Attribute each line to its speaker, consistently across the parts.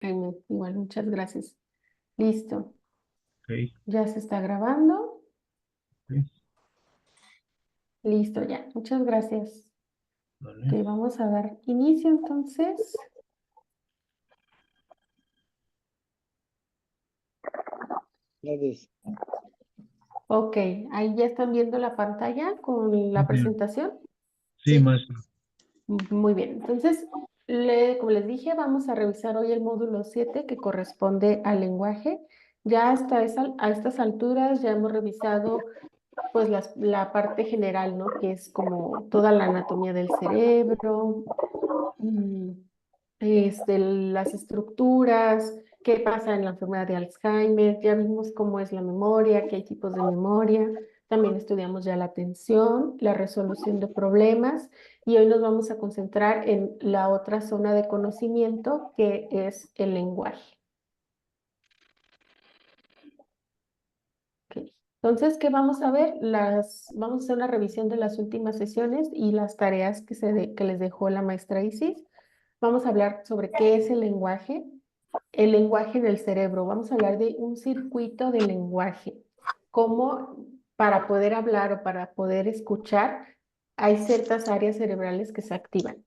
Speaker 1: Jaime, igual, muchas gracias. Listo,
Speaker 2: Ok,
Speaker 1: ya se está grabando.
Speaker 2: ok,
Speaker 1: Listo, ya, muchas gracias.
Speaker 2: vale.
Speaker 1: Ok, vamos a dar inicio entonces.
Speaker 3: Gracias.
Speaker 1: Ok, ahí ya están viendo la pantalla con la
Speaker 2: Sí,
Speaker 1: presentación.
Speaker 2: sí,
Speaker 3: Sí.
Speaker 2: maestro.
Speaker 1: Muy bien, entonces, como les dije, vamos a revisar hoy el módulo 7 que corresponde al lenguaje. Ya hasta a estas alturas ya hemos revisado pues la parte general, ¿no? Que es como toda la anatomía del cerebro, mm, las estructuras, qué pasa en la enfermedad de Alzheimer, ya vimos cómo es la memoria, que hay tipos de memoria, también estudiamos ya la atención, la resolución de problemas y hoy nos vamos a concentrar en la otra zona de conocimiento que es el lenguaje. Ok. Entonces, ¿qué vamos a ver? Vamos a hacer una revisión de las últimas sesiones y las tareas que les dejó la maestra Isis. Vamos a hablar sobre qué es el lenguaje en el cerebro. Vamos a hablar de un circuito de lenguaje, cómo para poder hablar o para poder escuchar hay ciertas áreas cerebrales que se activan.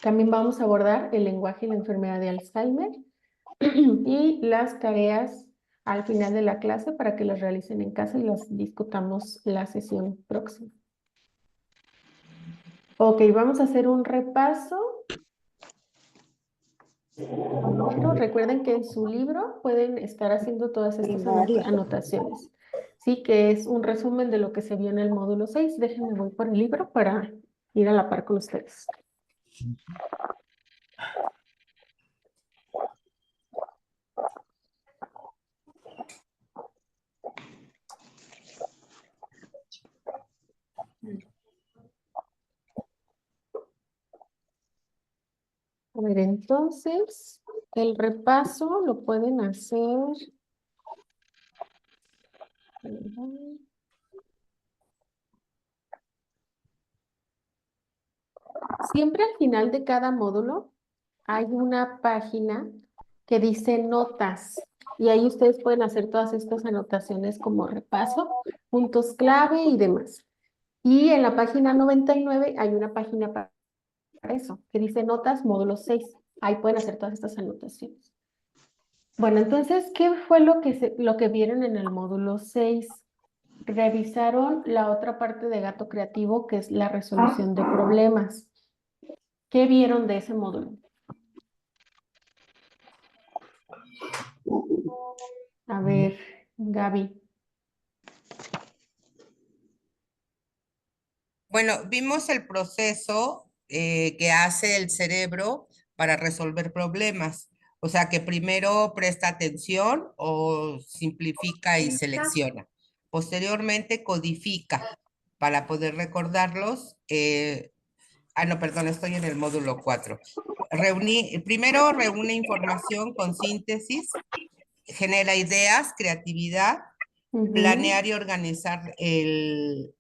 Speaker 1: También vamos a abordar el lenguaje y la enfermedad de Alzheimer y las tareas al final de la clase para que las realicen en casa y las discutamos la sesión próxima. Ok, vamos a hacer un repaso. Primero, recuerden que en su libro pueden estar haciendo todas estas anotaciones. Sí, que es un resumen de lo que se vio en el módulo 6. Déjenme voy por el libro para ir a la par con ustedes. A ver, entonces, el repaso lo pueden hacer. Siempre al final de cada módulo hay una página que dice notas y ahí ustedes pueden hacer todas estas anotaciones como repaso, puntos clave y demás. Y en la página 99 hay una página para eso, que dice notas módulo 6. Ahí pueden hacer todas estas anotaciones. Bueno, entonces, ¿qué fue lo que vieron en el módulo 6? Revisaron la otra parte de Gato Creativo, que es la resolución de problemas. ¿Qué vieron de ese módulo? A ver, Gaby.
Speaker 4: Bueno, vimos el proceso que hace el cerebro para resolver problemas. O sea, que primero presta atención o simplifica y selecciona. Posteriormente codifica para poder recordarlos. No, perdón, estoy en el módulo 4. Primero reúne información con síntesis, genera ideas, creatividad, planear y organizar el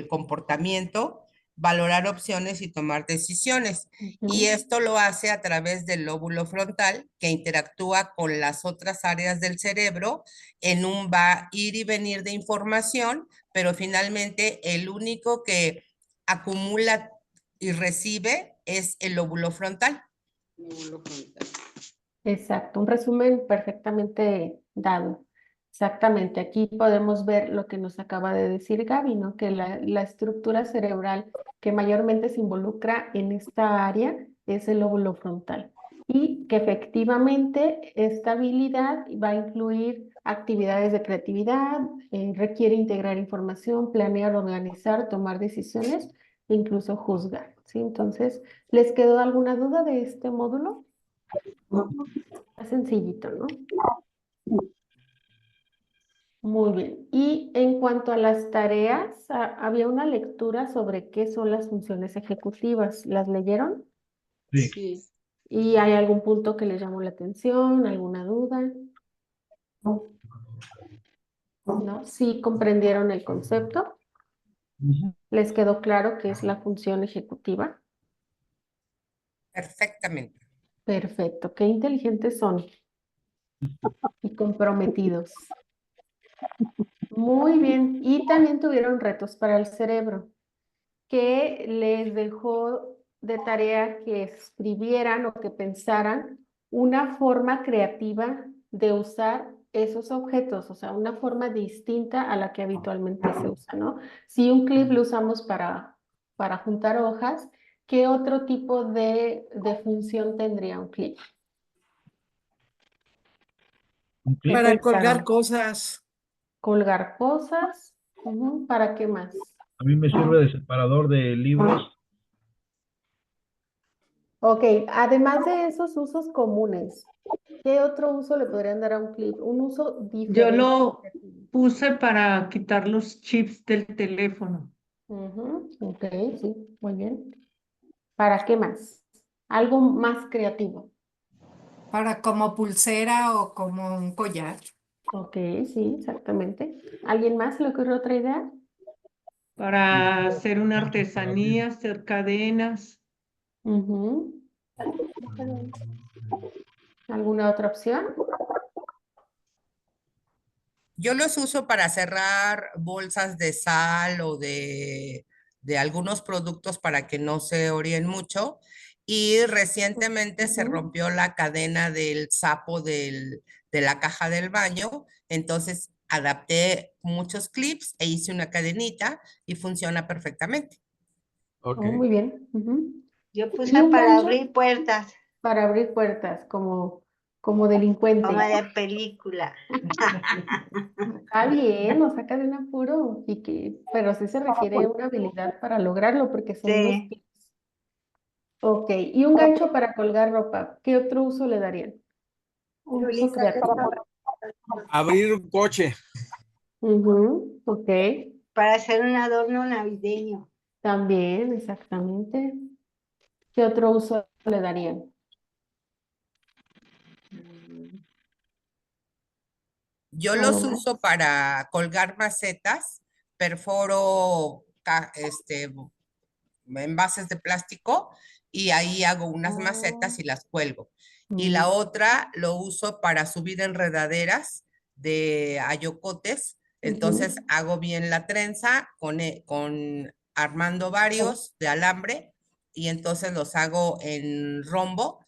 Speaker 4: comportamiento, valorar opciones y tomar decisiones. Y esto lo hace a través del lóbulo frontal que interactúa con las otras áreas del cerebro en un va ir y venir de información, pero finalmente el único que acumula y recibe es el lóbulo frontal.
Speaker 1: Exacto, un resumen perfectamente dado. Exactamente, aquí podemos ver lo que nos acaba de decir Gaby, ¿no? Que la estructura cerebral que mayormente se involucra en esta área es el lóbulo frontal y que efectivamente esta habilidad va a incluir actividades de creatividad, requiere integrar información, planear, organizar, tomar decisiones e incluso juzgar, ¿sí? Entonces, ¿les quedó alguna duda de este módulo? Está sencillito, ¿no? Muy bien. Y en cuanto a las tareas, había una lectura sobre qué son las funciones ejecutivas. ¿Las leyeron?
Speaker 2: Sí.
Speaker 3: Sí.
Speaker 1: ¿Y hay algún punto que les llamó la atención? ¿Alguna duda? ¿No? ¿Sí comprendieron el concepto?
Speaker 2: Ujú.
Speaker 1: ¿Les quedó claro qué es la función ejecutiva?
Speaker 4: Perfectamente.
Speaker 1: Perfecto, qué inteligentes son y comprometidos. Muy bien, y también tuvieron retos para el cerebro, que les dejó de tarea que escribieran o que pensaran una forma creativa de usar esos objetos, o sea, una forma distinta a la que habitualmente se usa, ¿no? Si un clip lo usamos para juntar hojas, ¿qué otro tipo de función tendría un clip?
Speaker 2: Un
Speaker 1: ¿Qué
Speaker 2: clip.
Speaker 5: Para colgar
Speaker 1: pensaron?
Speaker 5: cosas.
Speaker 1: ¿Colgar cosas? Ujú, ¿para qué más?
Speaker 2: A mí me sirve de separador de libros.
Speaker 1: Ok, además de esos usos comunes, ¿qué otro uso le podrían dar a un clip? Un uso
Speaker 6: Yo
Speaker 1: diferente.
Speaker 6: lo puse para quitar los chips del teléfono.
Speaker 1: Ujú, ok, sí, muy bien. ¿Para qué más? Algo más creativo.
Speaker 5: Para como pulsera o como un collar.
Speaker 1: Ok, sí, exactamente. ¿Alguien más se le ocurrió otra idea?
Speaker 6: Para hacer una
Speaker 2: Para abrir.
Speaker 6: artesanía, hacer cadenas.
Speaker 1: Ujú, ¿alguna otra opción?
Speaker 4: Yo los uso para cerrar bolsas de sal o de algunos productos para que no se orien mucho. Y recientemente se
Speaker 1: Ujú.
Speaker 4: rompió la cadena del sapo de la caja del baño. Entonces adapté muchos clips e hice una cadenita y funciona perfectamente.
Speaker 1: Oh, muy bien. Ujú.
Speaker 7: Yo
Speaker 1: ¿Y
Speaker 7: puse
Speaker 1: un
Speaker 7: para
Speaker 1: gancho?
Speaker 7: abrir puertas,
Speaker 1: Para abrir puertas, como
Speaker 7: como
Speaker 1: delincuente.
Speaker 7: de película.
Speaker 1: Está bien, nos saca de un apuro, pero sí se requiere una habilidad para lograrlo porque son unos
Speaker 7: Sí.
Speaker 1: tips. Ok, y un gancho para colgar ropa, ¿qué otro uso le darían? Un uso creativo.
Speaker 8: Abrir un coche.
Speaker 1: Ujú, ok,
Speaker 7: Para hacer un adorno navideño.
Speaker 1: también, exactamente. ¿Qué otro uso le darían?
Speaker 4: Yo
Speaker 1: ¿Algo
Speaker 4: los
Speaker 1: más?
Speaker 4: uso para colgar macetas, perforo envases de plástico y ahí hago unas macetas y las cuelgo. Y la
Speaker 1: Mm,
Speaker 4: otra lo uso para subir enredaderas de ayocotes. Entonces
Speaker 1: ujú.
Speaker 4: hago bien la trenza con armando varios de alambre y entonces los hago en rombo,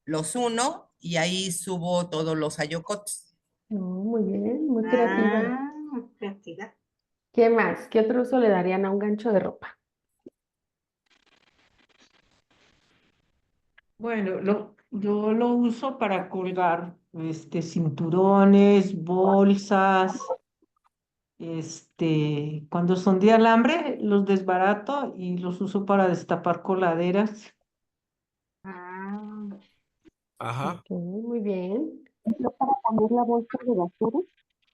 Speaker 4: los uno y ahí subo todos los ayocotes.
Speaker 1: Oh, muy bien, muy creativa.
Speaker 7: Ah, creatividad.
Speaker 1: ¿Qué más? ¿Qué otro uso le darían a un gancho de ropa?
Speaker 6: Bueno, yo lo uso para colgar cinturones, bolsas. Cuando son de alambre, los desbarato y los uso para destapar coladeras.
Speaker 7: Ah,
Speaker 8: Ajá.
Speaker 1: Ok, muy bien.
Speaker 9: Yo para poner la bolsa de basura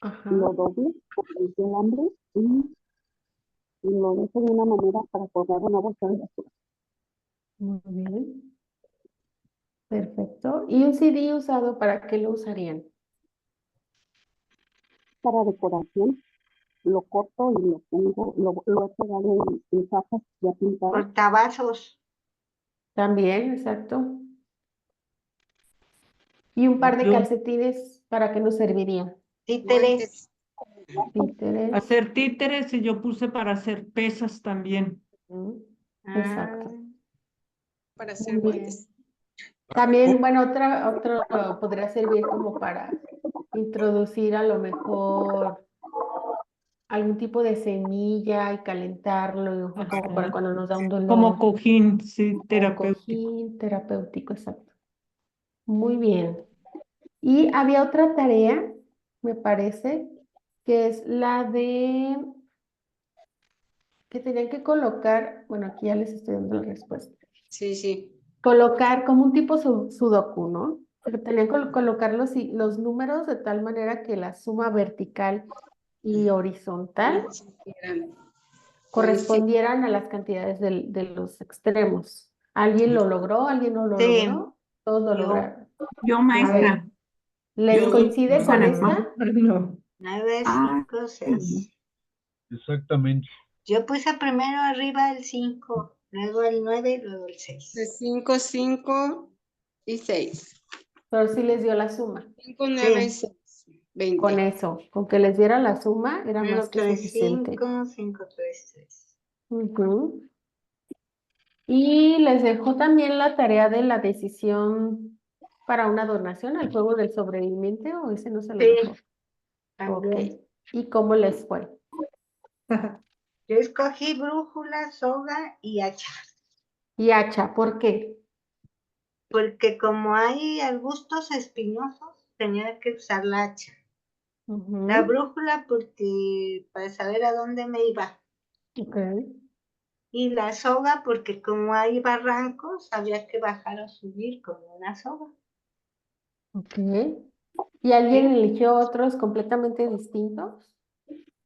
Speaker 1: Ajá,
Speaker 9: lo doble con el alambre y lo dejo de una manera para colgar una bolsa de basura.
Speaker 1: muy bien. Perfecto. ¿Y un CD usado para qué lo usarían?
Speaker 9: Para decoración lo corto y lo pongo, lo he pegado en cajas ya pintadas.
Speaker 7: portavasos,
Speaker 1: También, exacto. ¿Y un par de
Speaker 6: Yo
Speaker 1: calcetines para qué nos servirían?
Speaker 7: títeres.
Speaker 1: Títeres.
Speaker 6: hacer títeres y yo puse para hacer pesas también.
Speaker 1: Mm,
Speaker 7: Ah,
Speaker 1: exacto.
Speaker 10: para hacer
Speaker 1: Muy bien.
Speaker 10: guantes.
Speaker 1: También, bueno, otro podría servir como para introducir a lo mejor algún tipo de semilla y calentarlo, como para
Speaker 6: Ajá.
Speaker 1: cuando nos da un
Speaker 6: Como
Speaker 1: dolor.
Speaker 6: cojín, sí,
Speaker 1: O un
Speaker 6: terapéutico.
Speaker 1: cojín terapéutico, exacto. Muy bien. Y había otra tarea, me parece, que es la de que tenían que colocar, bueno, aquí ya les estoy dando la respuesta.
Speaker 10: Sí, sí.
Speaker 1: Colocar como un tipo sudoku, ¿no? Que tenían que colocar los números de tal manera que la suma vertical y horizontal
Speaker 10: Buenísimo.
Speaker 1: correspondieran a las cantidades de los extremos. ¿Alguien lo logró? ¿Alguien no lo
Speaker 7: sí,
Speaker 1: logró? Todos lo
Speaker 7: yo,
Speaker 1: lograron.
Speaker 11: Yo,
Speaker 1: A ver,
Speaker 11: maestra.
Speaker 1: ¿les
Speaker 8: Yo,
Speaker 1: coincide con
Speaker 11: Dígame,
Speaker 1: esta?
Speaker 6: No.
Speaker 7: 9,
Speaker 11: Ah,
Speaker 7: 5,
Speaker 11: sí.
Speaker 7: 6.
Speaker 2: Exactamente.
Speaker 7: Yo puse primero arriba el 5, luego el 9 y luego el
Speaker 10: De
Speaker 7: 6.
Speaker 10: 5, 5 y 6.
Speaker 1: Pero sí les dio la suma.
Speaker 10: 5, 9,
Speaker 7: Sí.
Speaker 10: 6. 20.
Speaker 1: Con eso, con que les diera la suma era
Speaker 7: 1,
Speaker 1: más que
Speaker 7: 3,
Speaker 1: suficiente.
Speaker 7: 5, 5, 3, 6.
Speaker 1: Ujú. Y les dejó también la tarea de la decisión para una donación al juego del sobreviviente, o ese no se lo
Speaker 7: Sí,
Speaker 1: dejó. Ok.
Speaker 7: también.
Speaker 1: ¿Y cómo les fue?
Speaker 7: Yo escogí brújula, soga y hacha,
Speaker 1: Y hacha, ¿por qué?
Speaker 7: porque como hay arbustos espinosos, tenía que usar la hacha. La
Speaker 1: Ujú.
Speaker 7: brújula porque para saber a dónde me iba.
Speaker 1: Ok.
Speaker 7: Y la soga porque como hay barrancos, había que bajar o subir con una soga.
Speaker 1: Ok. ¿Y alguien
Speaker 7: ¿Sí?
Speaker 1: eligió otros completamente distintos?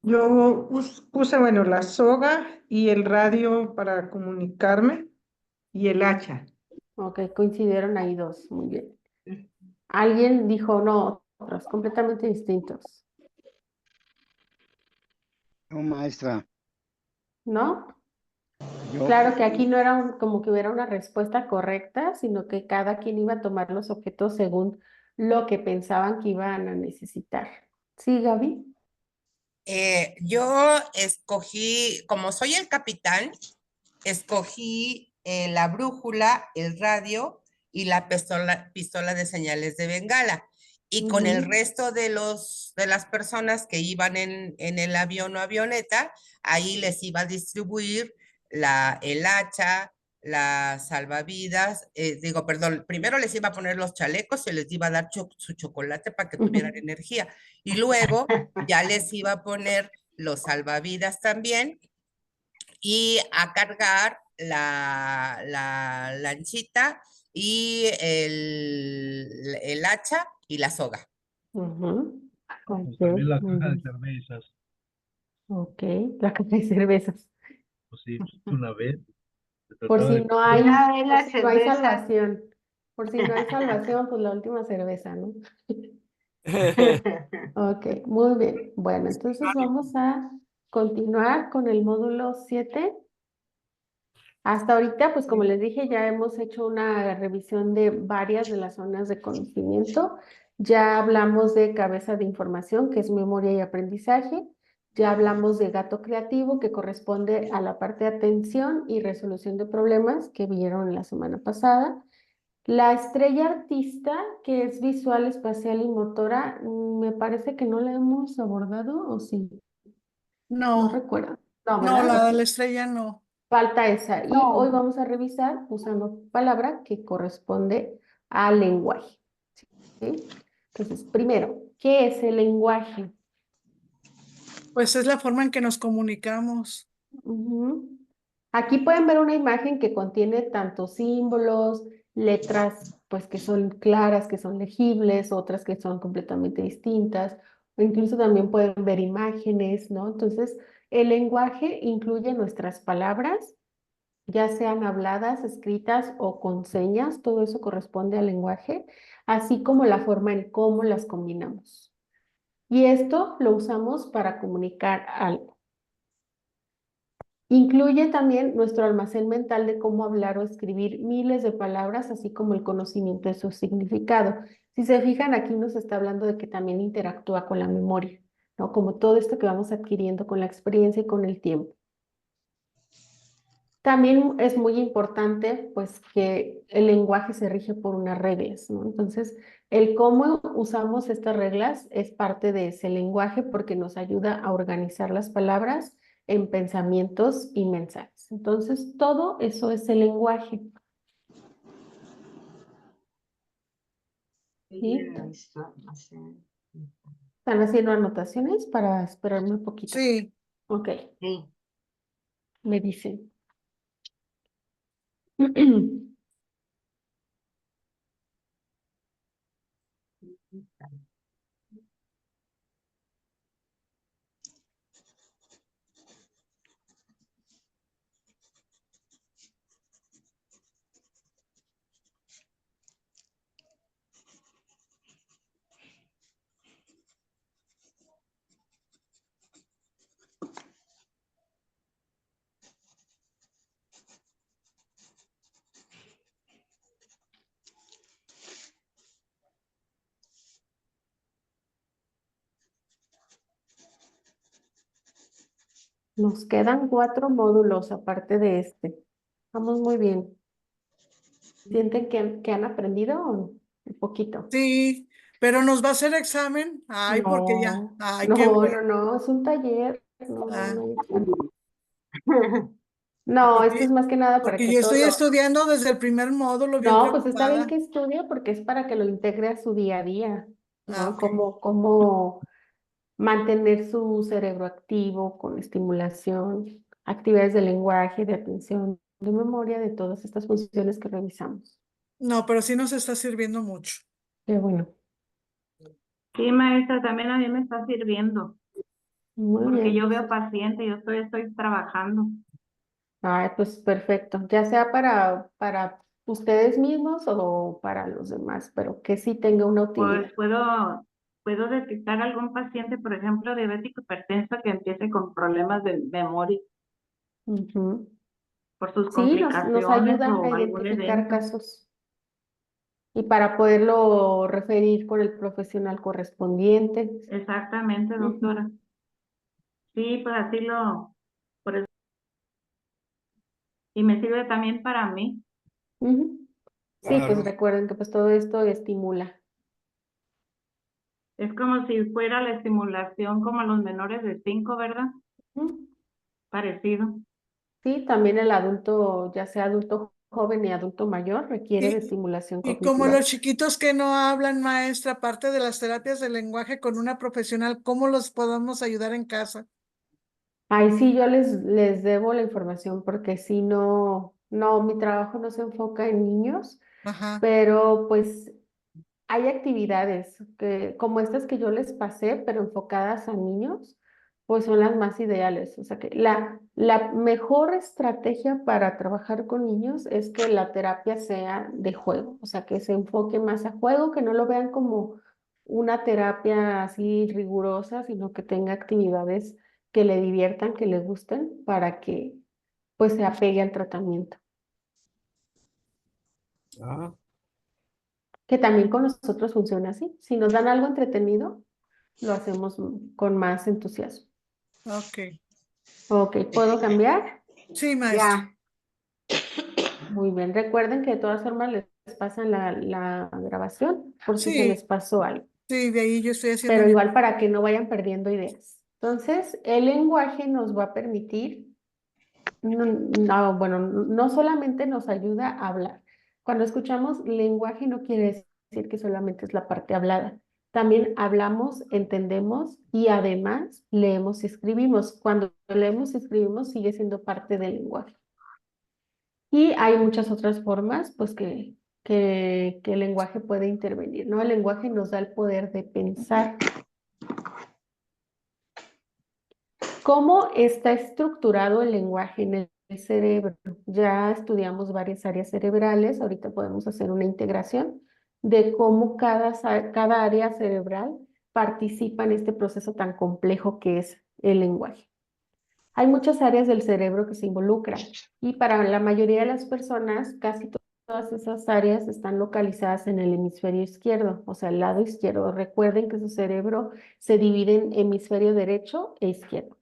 Speaker 6: Yo puse, bueno, la soga y el radio para comunicarme y el hacha.
Speaker 1: Ok, coincidieron ahí dos. Muy bien. Alguien dijo no, otros completamente distintos,
Speaker 3: No, maestra.
Speaker 1: ¿no?
Speaker 3: Yo,
Speaker 1: Claro que aquí no era como que hubiera una respuesta correcta, sino que cada quien iba a tomar los objetos según lo que pensaban que iban a necesitar. ¿Sí, Gaby?
Speaker 4: Yo escogí, como soy el capitán, escogí la brújula, el radio y la pistola de señales de bengala. Y con el
Speaker 1: Ujú.
Speaker 4: resto de las personas que iban en el avión o avioneta, ahí les iba a distribuir el hacha, las salvavidas, digo, perdón, primero les iba a poner los chalecos y les iba a dar su chocolate para que tuvieran energía. Y luego ya les iba a poner los salvavidas también y a cargar la lanchita y el hacha y la soga.
Speaker 1: Ujú.
Speaker 2: Pues
Speaker 1: Ok,
Speaker 2: también la
Speaker 1: muy
Speaker 2: caja de
Speaker 1: bien.
Speaker 2: cervezas.
Speaker 1: Ok, la caja de cervezas.
Speaker 2: Pues sí, pues, una vez se
Speaker 1: Por
Speaker 2: trataba
Speaker 1: si
Speaker 2: de...
Speaker 1: no hay,
Speaker 7: Una vez
Speaker 1: por
Speaker 7: la
Speaker 1: si no hay
Speaker 7: cerveza.
Speaker 1: salvación. Por si no hay salvación, pues la última cerveza, ¿no? Ok, muy bien. Bueno, entonces vamos a continuar con el módulo 7. Hasta ahorita, pues como les dije, ya hemos hecho una revisión de varias de las zonas de conocimiento. Ya hablamos de cabeza de información, que es memoria y aprendizaje. Ya hablamos de gato creativo, que corresponde a la parte de atención y resolución de problemas que vieron la semana pasada. La estrella artista, que es visual, espacial y motora, me parece que no la hemos abordado, ¿o sí? No
Speaker 5: No,
Speaker 1: recuerdo. No,
Speaker 5: no,
Speaker 1: ¿verdad?
Speaker 5: la de
Speaker 1: Ok.
Speaker 5: la estrella no.
Speaker 1: Falta esa. Y hoy
Speaker 9: No,
Speaker 1: vamos a revisar usando palabra que corresponde al lenguaje. ¿Sí? Entonces, primero, ¿qué es el lenguaje?
Speaker 5: Pues es la forma en que nos comunicamos.
Speaker 1: Ujú. Aquí pueden ver una imagen que contiene tanto símbolos, letras, pues que son claras, que son legibles, otras que son completamente distintas, o incluso también pueden ver imágenes, ¿no? Entonces, el lenguaje incluye nuestras palabras, ya sean habladas, escritas o con señas, todo eso corresponde al lenguaje, así como la forma en cómo las combinamos. Y esto lo usamos para comunicar algo. Incluye también nuestro almacén mental de cómo hablar o escribir miles de palabras, así como el conocimiento de su significado. Si se fijan, aquí nos está hablando de que también interactúa con la memoria, ¿no? Como todo esto que vamos adquiriendo con la experiencia y con el tiempo. También es muy importante, pues, que el lenguaje se rige por unas reglas, ¿no? Entonces, el cómo usamos estas reglas es parte de ese lenguaje porque nos ayuda a organizar las palabras en pensamientos y mensajes. Entonces, todo eso es el lenguaje, ¿sí? ¿Están haciendo anotaciones para esperarme un poquito?
Speaker 5: Sí,
Speaker 1: Ok,
Speaker 7: Sí.
Speaker 1: me dicen. Nos quedan 4 módulos aparte de este. Vamos muy bien. ¿Sienten que han aprendido un poquito?
Speaker 11: Sí, pero nos va a hacer examen. Ay, porque ya.
Speaker 1: No,
Speaker 11: Ay, qué
Speaker 1: no,
Speaker 11: bueno.
Speaker 1: no, no, es un taller. No, no,
Speaker 11: Ah,
Speaker 1: no hay examen. No, esto es más que nada para
Speaker 11: porque
Speaker 1: que
Speaker 11: yo
Speaker 1: todo
Speaker 11: estoy
Speaker 1: lo...
Speaker 11: estudiando desde el primer módulo, bien
Speaker 1: No, pues está bien
Speaker 11: preocupada.
Speaker 1: que estudie porque es para que lo integre a su día a día,
Speaker 11: Ah,
Speaker 1: ¿no?
Speaker 11: ok.
Speaker 1: Cómo mantener su cerebro activo con estimulación, actividades de lenguaje, de atención, de memoria, de todas estas funciones que revisamos.
Speaker 11: No, pero sí nos está sirviendo mucho.
Speaker 1: Qué bueno.
Speaker 12: Sí, maestra, también a mí me está sirviendo,
Speaker 1: Muy
Speaker 12: porque
Speaker 1: bien.
Speaker 12: yo veo paciente, yo estoy trabajando.
Speaker 1: Ay, pues perfecto. Ya sea para ustedes mismos o para los demás, pero que sí tenga una utilidad.
Speaker 12: Pues puedo detectar algún paciente, por ejemplo, diabético hipertenso que empiece con problemas de memoria
Speaker 1: Ujú.
Speaker 12: por sus
Speaker 1: Sí, nos
Speaker 12: complicaciones
Speaker 1: ayuda a
Speaker 12: o algún
Speaker 1: identificar
Speaker 12: evento.
Speaker 1: casos y para poderlo referir con el profesional correspondiente.
Speaker 12: Exactamente,
Speaker 1: Ujú,
Speaker 12: doctora. Sí, pues por eso, y me sirve también para mí.
Speaker 1: ujú. Sí, pues
Speaker 8: Claro.
Speaker 1: recuerden que pues todo esto estimula.
Speaker 12: Es como si fuera la estimulación como a los menores de 5, ¿verdad?
Speaker 1: Ujú.
Speaker 12: Parecido.
Speaker 1: Sí, también el adulto, ya sea adulto joven y adulto mayor, requiere de
Speaker 11: Y,
Speaker 1: estimulación
Speaker 11: y como
Speaker 1: cognitiva.
Speaker 11: los chiquitos que no hablan, maestra, aparte de las terapias de lenguaje con una profesional, ¿cómo los podemos ayudar en casa?
Speaker 1: Ay, sí, yo les debo la información porque si no, no, mi trabajo no se enfoca en niños,
Speaker 11: Ajá.
Speaker 1: pero pues hay actividades que, como estas que yo les pasé, pero enfocadas a niños, pues son las más ideales. O sea que la mejor estrategia para trabajar con niños es que la terapia sea de juego, o sea que se enfoque más a juego, que no lo vean como una terapia así rigurosa, sino que tenga actividades que le diviertan, que le gusten, para que pues se apegue al tratamiento.
Speaker 8: Ah,
Speaker 1: Que también con nosotros funciona así. Si nos dan algo entretenido, lo hacemos con más entusiasmo.
Speaker 11: Ok.
Speaker 1: Ok, ¿puedo cambiar?
Speaker 11: Sí, maestra.
Speaker 7: Ya.
Speaker 1: Muy bien. Recuerden que de todas formas les pasan la grabación por si se
Speaker 11: Sí,
Speaker 1: les pasó algo,
Speaker 11: sí, de ahí yo estoy haciendo
Speaker 1: pero
Speaker 11: mi...
Speaker 1: igual para que no vayan perdiendo ideas. Entonces, el lenguaje nos va a permitir, bueno, no solamente nos ayuda a hablar. Cuando escuchamos lenguaje no quiere decir que solamente es la parte hablada. También hablamos, entendemos y además leemos y escribimos. Cuando leemos y escribimos sigue siendo parte del lenguaje. Y hay muchas otras formas, pues, que el lenguaje puede intervenir, ¿no? El lenguaje nos da el poder de pensar. ¿Cómo está estructurado el lenguaje en el cerebro? Ya estudiamos varias áreas cerebrales, ahorita podemos hacer una integración de cómo cada área cerebral participa en este proceso tan complejo que es el lenguaje. Hay muchas áreas del cerebro que se involucran y para la mayoría de las personas, casi todas esas áreas están localizadas en el hemisferio izquierdo, o sea, el lado izquierdo. Recuerden que su cerebro se divide en hemisferio derecho e izquierdo.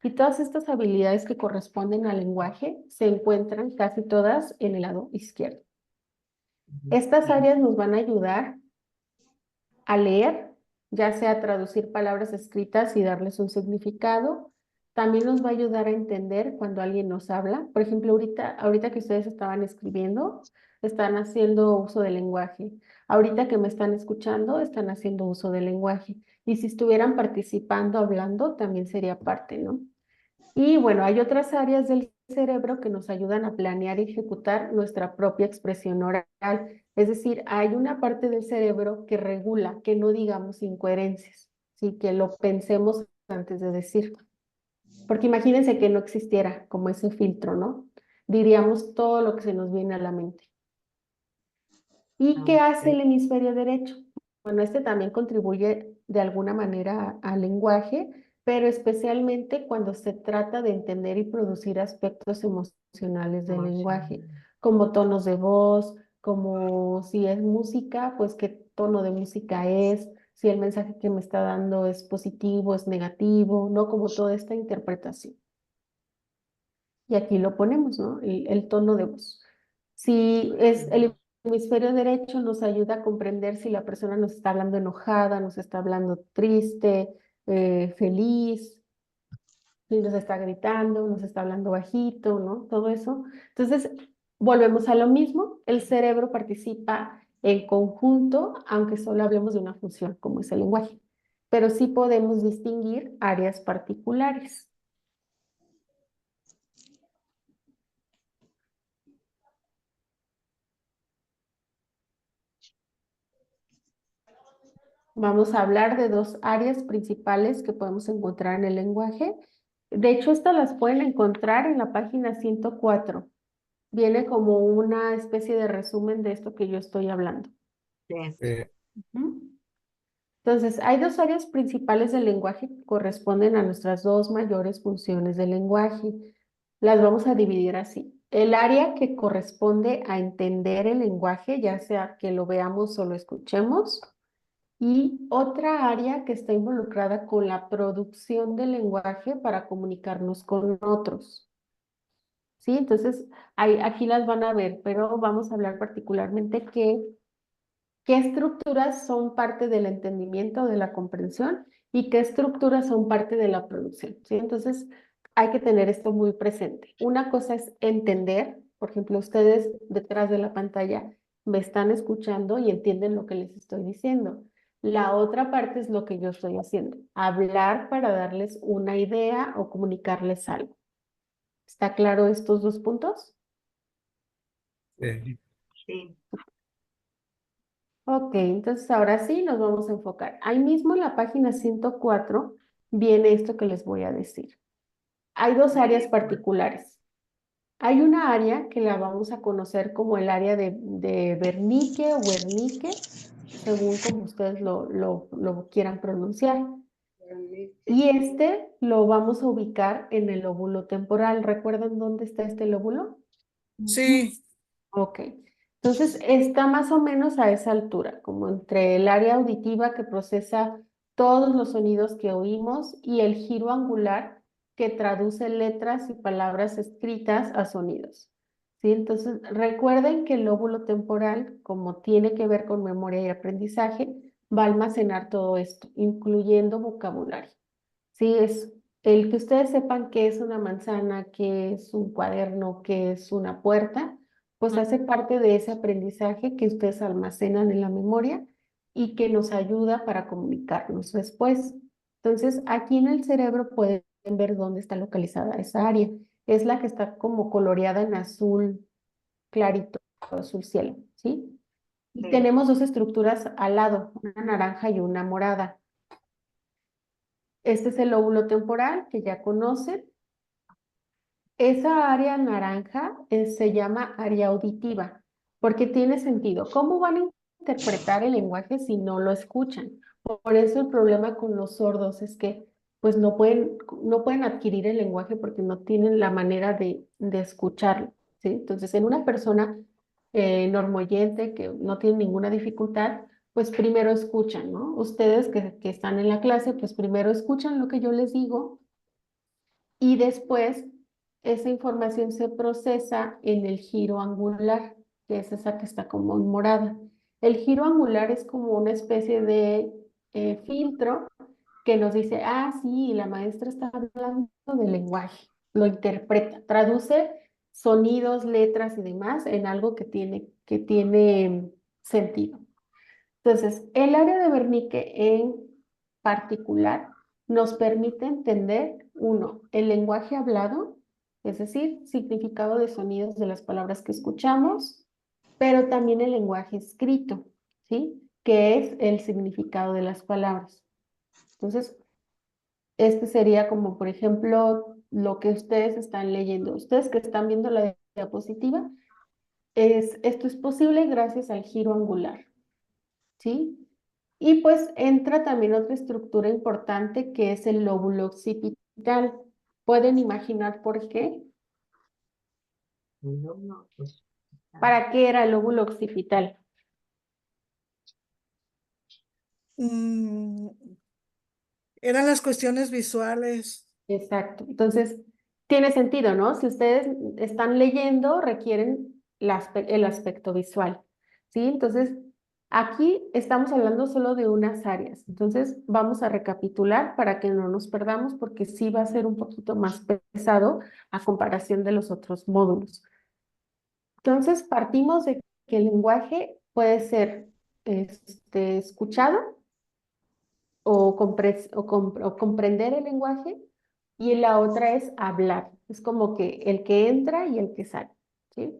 Speaker 1: Y todas estas habilidades que corresponden al lenguaje se encuentran casi todas en el lado izquierdo. Estas áreas nos van a ayudar a leer, ya sea traducir palabras escritas y darles un significado. También nos va a ayudar a entender cuando alguien nos habla. Por ejemplo, ahorita que ustedes estaban escribiendo, están haciendo uso del lenguaje. Ahorita que me están escuchando, están haciendo uso del lenguaje. Y si estuvieran participando, hablando, también sería parte, ¿no? Y bueno, hay otras áreas del cerebro que nos ayudan a planear y ejecutar nuestra propia expresión oral. Es decir, hay una parte del cerebro que regula, que no digamos incoherencias, ¿sí? Que lo pensemos antes de decir. Porque imagínense que no existiera como ese filtro, ¿no? Diríamos todo lo que se nos viene a la mente. ¿Y qué hace el hemisferio derecho? Bueno, este también contribuye de alguna manera al lenguaje, pero especialmente cuando se trata de entender y producir aspectos emocionales del lenguaje, como tonos de voz, como si es música, pues qué tono de música es, si el mensaje que me está dando es positivo, es negativo, ¿no? Como toda esta interpretación. y aquí lo ponemos, ¿no? El tono de voz. Si es el hemisferio derecho, nos ayuda a comprender si la persona nos está hablando enojada, nos está hablando triste, feliz, si nos está gritando, nos está hablando bajito, ¿no? Todo eso. Entonces, volvemos a lo mismo, el cerebro participa en conjunto, aunque solo hablemos de una función, como es el lenguaje, pero sí podemos distinguir áreas particulares. Vamos a hablar de dos áreas principales que podemos encontrar en el lenguaje. De hecho, estas las pueden encontrar en la página 104. Viene como una especie de resumen de esto que yo estoy hablando. Ujú. Entonces, hay dos áreas principales del lenguaje que corresponden a nuestras dos mayores funciones del lenguaje. Las vamos a dividir así. El área que corresponde a entender el lenguaje, ya sea que lo veamos o lo escuchemos, y otra área que está involucrada con la producción del lenguaje para comunicarnos con otros. ¿Sí? Entonces, aquí las van a ver, pero vamos a hablar particularmente qué estructuras son parte del entendimiento, de la comprensión, y qué estructuras son parte de la producción, ¿sí? Entonces, hay que tener esto muy presente. Una cosa es entender, por ejemplo, ustedes detrás de la pantalla me están escuchando y entienden lo que les estoy diciendo. La otra parte es lo que yo estoy haciendo, hablar para darles una idea o comunicarles algo. ¿Está claro estos dos puntos?
Speaker 7: Sí.
Speaker 1: Ok, entonces ahora sí nos vamos a enfocar. Ahí mismo en la página 104 viene esto que les voy a decir. Hay dos áreas particulares. Hay una área que la vamos a conocer como el área de Wernicke o Wernicke, según como ustedes lo quieran pronunciar. Y este lo vamos a ubicar en el lóbulo temporal. ¿Recuerdan dónde está este lóbulo?
Speaker 11: Sí,
Speaker 1: Ok, entonces está más o menos a esa altura, como entre el área auditiva que procesa todos los sonidos que oímos y el giro angular que traduce letras y palabras escritas a sonidos. ¿Sí? Entonces recuerden que el lóbulo temporal, como tiene que ver con memoria y aprendizaje, va a almacenar todo esto, incluyendo vocabulario. Sí, es el que ustedes sepan qué es una manzana, qué es un cuaderno, qué es una puerta, pues hace parte de ese aprendizaje que ustedes almacenan en la memoria y que nos ayuda para comunicarnos después. Entonces, aquí en el cerebro pueden ver dónde está localizada esa área. Es la que está como coloreada en azul clarito, azul cielo, ¿sí? Y
Speaker 7: Sí.
Speaker 1: tenemos dos estructuras al lado, una naranja y una morada. Este es el lóbulo temporal que ya conocen. Esa área naranja se llama área auditiva, porque tiene sentido. ¿Cómo van a interpretar el lenguaje si no lo escuchan? Por eso el problema con los sordos es que pues no pueden adquirir el lenguaje porque no tienen la manera de escucharlo, ¿sí? Entonces, en una persona normoyente que no tiene ninguna dificultad, pues primero escuchan, ¿no? Ustedes que están en la clase, pues primero escuchan lo que yo les digo y después esa información se procesa en el giro angular, que es esa que está como en morada. El giro angular es como una especie de filtro que nos dice, ah, sí, la maestra está hablando del lenguaje, lo interpreta, traduce sonidos, letras y demás en algo que tiene sentido. Entonces, el área de Wernicke en particular nos permite entender, uno, el lenguaje hablado, es decir, significado de sonidos de las palabras que escuchamos, pero también el lenguaje escrito, ¿sí? Que es el significado de las palabras. Entonces, este sería como, por ejemplo, lo que ustedes están leyendo. Ustedes que están viendo la diapositiva, esto es posible gracias al giro angular, ¿sí? Y pues entra también otra estructura importante que es el lóbulo occipital. ¿Pueden imaginar por qué? ¿Para qué era el lóbulo occipital?
Speaker 11: mm, eran las cuestiones visuales.
Speaker 1: Exacto. Entonces, Tiene sentido, ¿no? Si ustedes están leyendo, requieren el aspecto visual, ¿sí? Entonces, aquí estamos hablando solo de unas áreas. Entonces, vamos a recapitular para que no nos perdamos, porque sí va a ser un poquito más pesado a comparación de los otros módulos. Entonces, partimos de que el lenguaje puede ser escuchado o comprender el lenguaje, y la otra es hablar. Es como que el que entra y el que sale, ¿sí?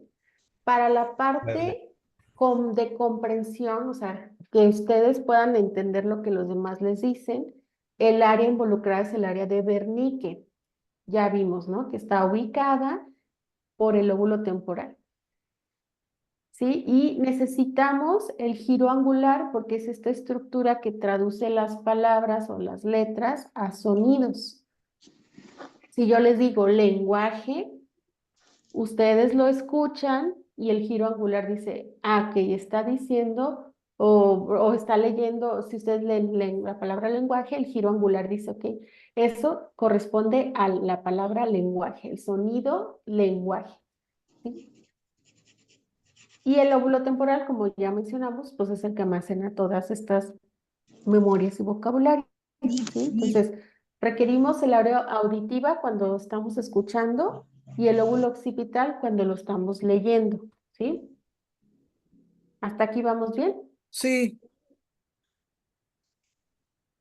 Speaker 1: Para la parte de comprensión, o sea, que ustedes puedan entender lo que los demás les dicen, el área involucrada es el área de Wernicke. Ya vimos, ¿no? Que está ubicada por el lóbulo temporal. ¿Sí? Y necesitamos el giro angular porque es esta estructura que traduce las palabras o las letras a sonidos. Si yo les digo lenguaje, ustedes lo escuchan y el giro angular dice, que está diciendo o está leyendo. Si ustedes leen la palabra lenguaje, el giro angular dice, ok, eso corresponde a la palabra lenguaje, el sonido lenguaje, ¿sí? Y el lóbulo temporal, como ya mencionamos, pues es el que almacena todas estas memorias y vocabulario, ¿sí? Entonces, requerimos el área auditiva cuando estamos escuchando y el lóbulo occipital cuando lo estamos leyendo, ¿sí? ¿Hasta aquí vamos bien?
Speaker 11: Sí,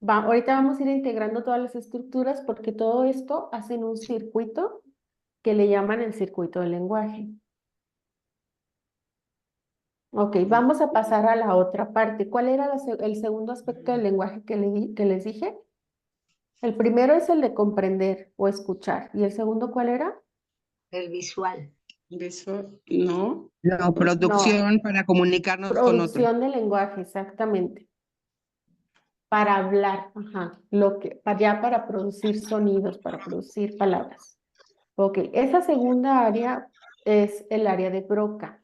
Speaker 1: Ahorita vamos a ir integrando todas las estructuras porque todo esto hacen un circuito que le llaman el circuito del lenguaje. Ok, vamos a pasar a la otra parte. ¿Cuál era el segundo aspecto del lenguaje que les dije? El primero es el de comprender o escuchar. ¿Y el segundo cuál era?
Speaker 7: El visual.
Speaker 10: No.
Speaker 4: No, producción para comunicarnos con otros.
Speaker 1: Producción de lenguaje, exactamente. Para hablar, para producir sonidos, para producir palabras. Ok, esa segunda área es el área de Broca.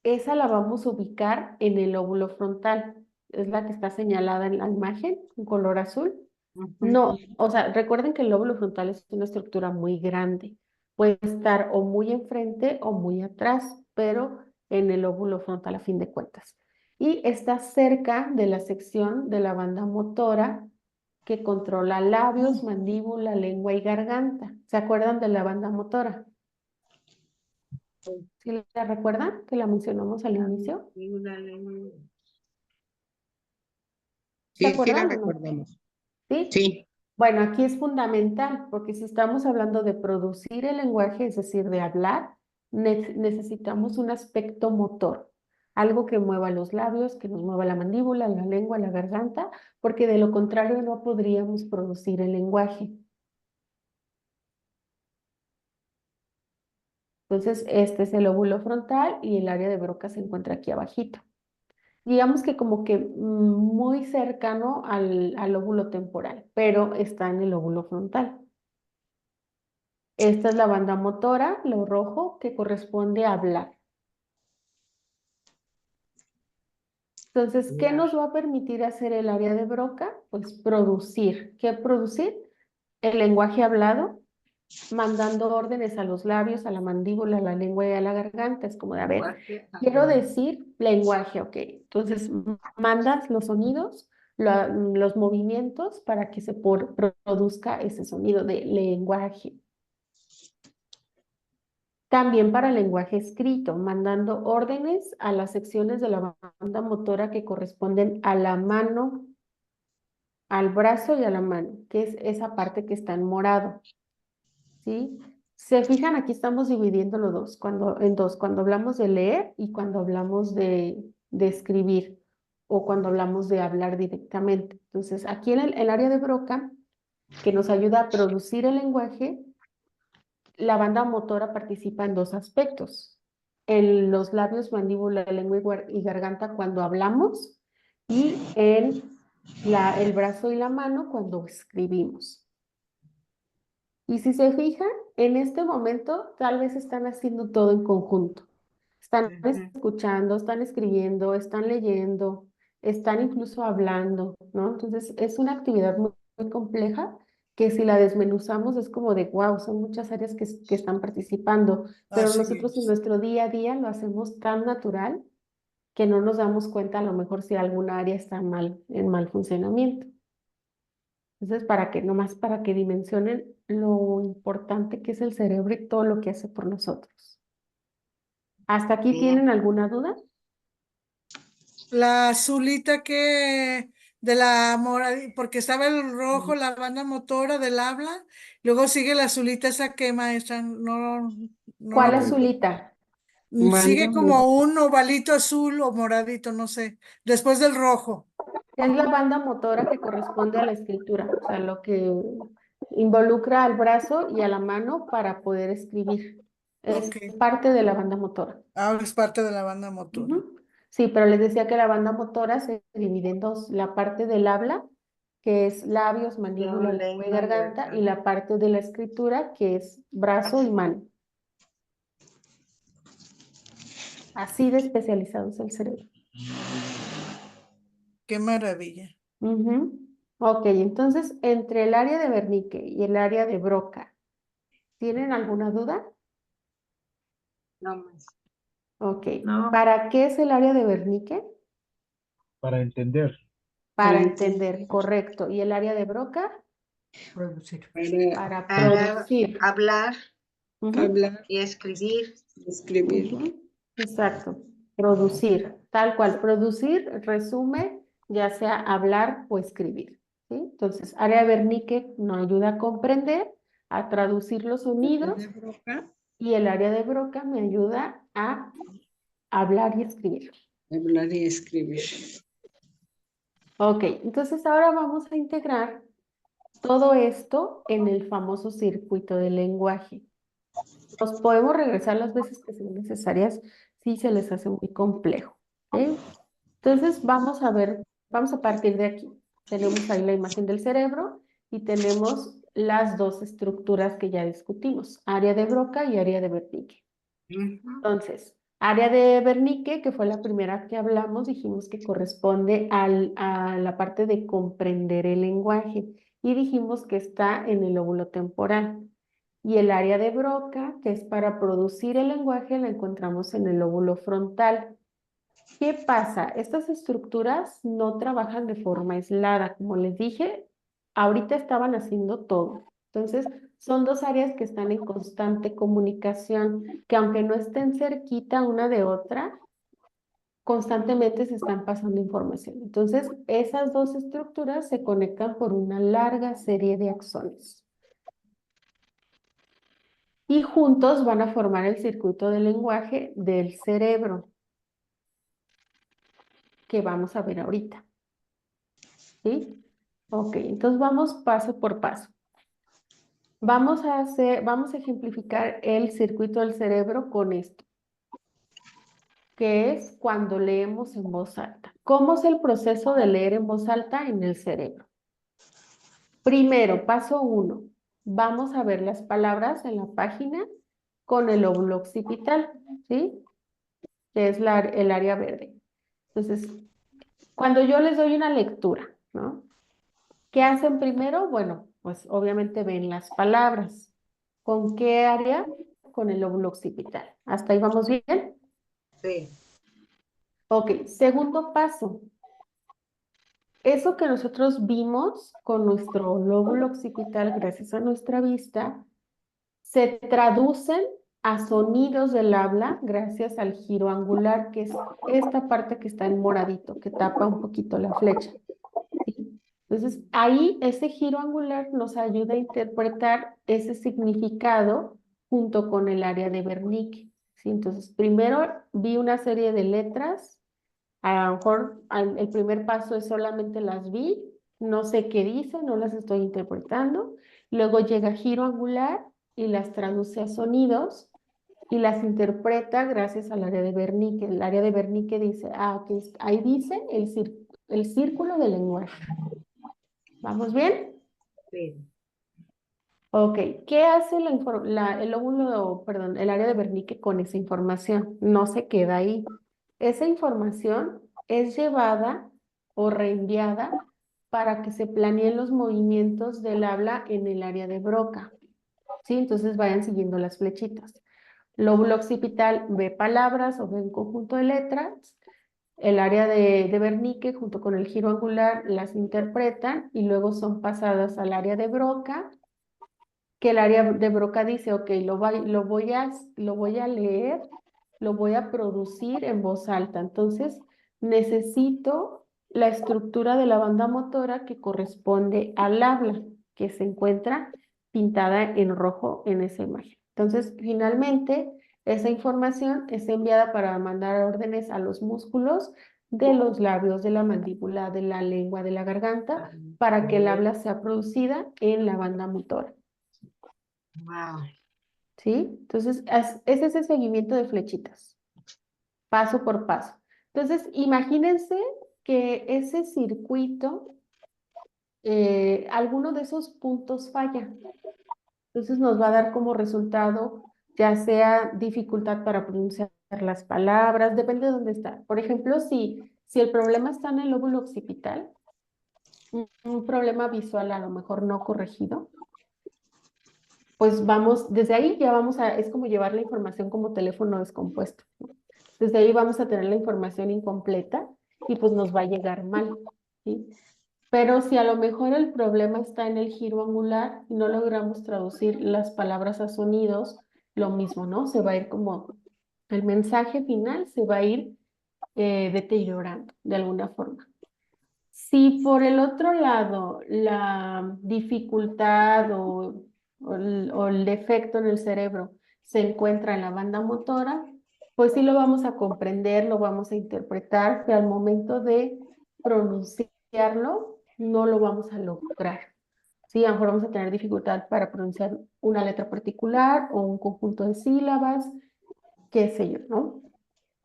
Speaker 1: Esa la vamos a ubicar en el lóbulo frontal. Es la que está señalada en la imagen, en color azul. No, o sea, recuerden que el lóbulo frontal es una estructura muy grande. Puede estar o muy enfrente o muy atrás, pero en el lóbulo frontal a fin de cuentas. Y está cerca de la sección de la banda motora que controla labios, mandíbula, lengua y garganta. ¿Se acuerdan de la banda motora? ¿Sí la recuerdan? Que la mencionamos al inicio. ¿Se
Speaker 4: Sí, sí la
Speaker 1: acuerdan o no?
Speaker 4: recordamos.
Speaker 1: ¿Sí?
Speaker 4: Sí.
Speaker 1: Bueno, aquí es fundamental, porque si estamos hablando de producir el lenguaje, es decir, de hablar, necesitamos un aspecto motor, algo que mueva los labios, que nos mueva la mandíbula, la lengua, la garganta, porque de lo contrario no podríamos producir el lenguaje. Entonces, este es el lóbulo frontal y el área de Broca se encuentra aquí abajito. Digamos que como que muy cercano al lóbulo temporal, pero está en el lóbulo frontal. Esta es la banda motora, lo rojo, que corresponde a hablar. Entonces, ¿qué nos va a permitir hacer el área de Broca? Pues producir. ¿Qué producir? El lenguaje hablado, mandando órdenes a los labios, a la mandíbula, a la lengua y a la garganta. Es como de, a ver, quiero decir lenguaje, ok. Entonces, mandas los sonidos, los movimientos para que se produzca ese sonido de lenguaje. También para el lenguaje escrito, mandando órdenes a las secciones de la banda motora que corresponden a la mano, al brazo y a la mano, que es esa parte que está en morado, ¿sí? Se fijan, aquí estamos dividiéndolo en dos, cuando hablamos de leer y cuando hablamos de escribir o cuando hablamos de hablar directamente. Entonces, aquí en el área de Broca, que nos ayuda a producir el lenguaje, la banda motora participa en dos aspectos. En los labios, mandíbula, lengua y garganta cuando hablamos y en el brazo y la mano cuando escribimos. Y si se fijan, en este momento tal vez están haciendo todo en conjunto. Están escuchando, están escribiendo, están leyendo, están incluso hablando, ¿no? Entonces es una actividad muy, muy compleja que si la desmenuzamos es como de wow, son muchas áreas que están participando, pero
Speaker 11: Así
Speaker 1: nosotros en
Speaker 11: es.
Speaker 1: nuestro día a día lo hacemos tan natural que no nos damos cuenta a lo mejor si alguna área está mal, en mal funcionamiento. Entonces, nomás para que dimensionen lo importante que es el cerebro y todo lo que hace por nosotros. ¿Hasta aquí
Speaker 7: Bien.
Speaker 1: tienen alguna duda?
Speaker 11: La azulita que de la morada, porque estaba el rojo, la banda motora del habla, luego sigue la azulita esa que maestra, no
Speaker 1: ¿Cuál
Speaker 11: lo
Speaker 1: azulita?
Speaker 11: sigue
Speaker 10: Banda
Speaker 11: como un ovalito azul o moradito, no sé, después del rojo.
Speaker 1: Es la banda motora que corresponde a la escritura, o sea, lo que involucra al brazo y a la mano para poder escribir. Es
Speaker 11: Ok.
Speaker 1: parte de la banda motora.
Speaker 11: Ah, es parte de la banda motora.
Speaker 1: Ujú. Sí, pero les decía que la banda motora se divide en dos, la parte del habla, que es labios, mandíbula, lengua y garganta, y la parte de la escritura, que es brazo y mano. Así de especializado es el cerebro.
Speaker 11: Qué maravilla.
Speaker 1: Ujú. Ok, entonces, entre el área de Wernicke y el área de Broca, ¿tienen alguna duda?
Speaker 7: No más.
Speaker 1: Ok,
Speaker 12: No.
Speaker 1: ¿para qué es el área de Wernicke?
Speaker 2: Para entender.
Speaker 1: Para
Speaker 10: Para
Speaker 1: entender, correcto. ¿Y el área de Broca?
Speaker 5: Producir.
Speaker 1: Para
Speaker 7: Para
Speaker 1: producir.
Speaker 7: hablar
Speaker 1: Ujú.
Speaker 10: hablar,
Speaker 7: y escribir.
Speaker 10: escribir.
Speaker 1: Ujú. Exacto, producir, tal cual, producir resume ya sea hablar o escribir, ¿sí? Entonces, área de Wernicke nos ayuda a comprender, a traducir los sonidos,
Speaker 10: De Broca,
Speaker 1: y el área de Broca me ayuda a hablar y escribir.
Speaker 10: hablar y escribir.
Speaker 1: Ok, entonces ahora vamos a integrar todo esto en el famoso circuito del lenguaje. Nos podemos regresar las veces que sean necesarias si se les hace muy complejo, ¿ok? Entonces vamos a ver, vamos a partir de aquí. Tenemos ahí la imagen del cerebro y tenemos las dos estructuras que ya discutimos, área de Broca y área de Wernicke. Entonces, área de Wernicke, que fue la primera que hablamos, dijimos que corresponde a la parte de comprender el lenguaje y dijimos que está en el lóbulo temporal. Y el área de Broca, que es para producir el lenguaje, la encontramos en el lóbulo frontal. ¿Qué pasa? Estas estructuras no trabajan de forma aislada. Como les dije, ahorita estaban haciendo todo. Entonces, son dos áreas que están en constante comunicación, que aunque no estén cerquita una de otra, constantemente se están pasando información. Entonces, esas dos estructuras se conectan por una larga serie de axones. Y juntos van a formar el circuito del lenguaje del cerebro, que vamos a ver ahorita. ¿Sí? Ok, entonces vamos paso por paso. Vamos a ejemplificar el circuito del cerebro con esto, que es cuando leemos en voz alta. ¿Cómo es el proceso de leer en voz alta en el cerebro? Primero, paso 1, vamos a ver las palabras en la página con el lóbulo occipital, ¿sí? Que es el área verde. Entonces, cuando yo les doy una lectura, ¿no? ¿Qué hacen primero? Bueno, pues obviamente ven las palabras. ¿Con qué área? Con el lóbulo occipital. ¿Hasta ahí vamos bien?
Speaker 7: Sí.
Speaker 1: Ok, segundo paso. Eso que nosotros vimos con nuestro lóbulo occipital, gracias a nuestra vista, se traducen a sonidos del habla gracias al giro angular, que es esta parte que está en moradito, que tapa un poquito la flecha. ¿Sí? Entonces, ahí ese giro angular nos ayuda a interpretar ese significado junto con el área de Wernicke, ¿sí? Entonces, primero vi una serie de letras, a lo mejor el primer paso es solamente las vi, no sé qué dicen, no las estoy interpretando, luego llega giro angular y las traduce a sonidos y las interpreta gracias al área de Wernicke. El área de Wernicke dice, ok, ahí dice el círculo del lenguaje. ¿Vamos bien?
Speaker 7: Sí.
Speaker 1: Ok, ¿qué hace el lóbulo, perdón, el área de Wernicke con esa información? No se queda ahí. Esa información es llevada o reenviada para que se planeen los movimientos del habla en el área de Broca. ¿Sí? Entonces vayan siguiendo las flechitas. Lóbulo occipital ve palabras o ve un conjunto de letras. El área de Wernicke junto con el giro angular las interpretan y luego son pasadas al área de Broca, que el área de Broca dice, ok, lo voy a leer, lo voy a producir en voz alta. Entonces, necesito la estructura de la banda motora que corresponde al habla, que se encuentra pintada en rojo en esa imagen. Entonces, finalmente, esa información es enviada para mandar órdenes a los músculos de los labios, de la mandíbula, de la lengua, de la garganta, para que el habla sea producida en la banda motora.
Speaker 7: Wow.
Speaker 1: ¿Sí? Entonces, es ese seguimiento de flechitas, paso por paso. Entonces, imagínense que ese circuito, alguno de esos puntos falla. Entonces, nos va a dar como resultado, ya sea dificultad para pronunciar las palabras, depende de dónde está. Por ejemplo, si el problema está en el lóbulo occipital, un problema visual a lo mejor no corregido, pues vamos, desde ahí ya vamos es como llevar la información como teléfono descompuesto, ¿no? Desde ahí vamos a tener la información incompleta y pues nos va a llegar mal, ¿sí? Pero si a lo mejor el problema está en el giro angular y no logramos traducir las palabras a sonidos, lo mismo, ¿no? Se va a ir como, el mensaje final se va a ir deteriorando de alguna forma. Si por el otro lado la dificultad o el defecto en el cerebro se encuentra en la banda motora, pues sí lo vamos a comprender, lo vamos a interpretar, pero al momento de pronunciarlo no lo vamos a lograr. Sí, a lo mejor vamos a tener dificultad para pronunciar una letra particular o un conjunto de sílabas, qué sé yo, ¿no?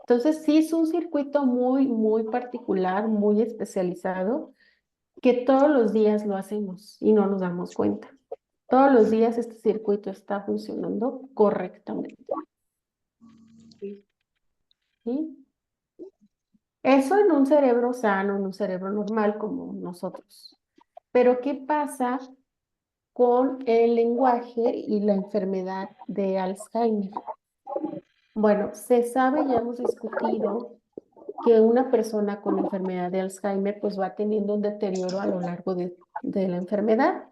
Speaker 1: Entonces sí es un circuito muy, muy particular, muy especializado, que todos los días lo hacemos y no nos damos cuenta. Todos los días este circuito está funcionando correctamente. ¿Sí? Eso en un cerebro sano, en un cerebro normal como nosotros. Pero ¿qué pasa con el lenguaje y la enfermedad de Alzheimer? Bueno, se sabe, ya hemos discutido, que una persona con enfermedad de Alzheimer pues va teniendo un deterioro a lo largo de la enfermedad.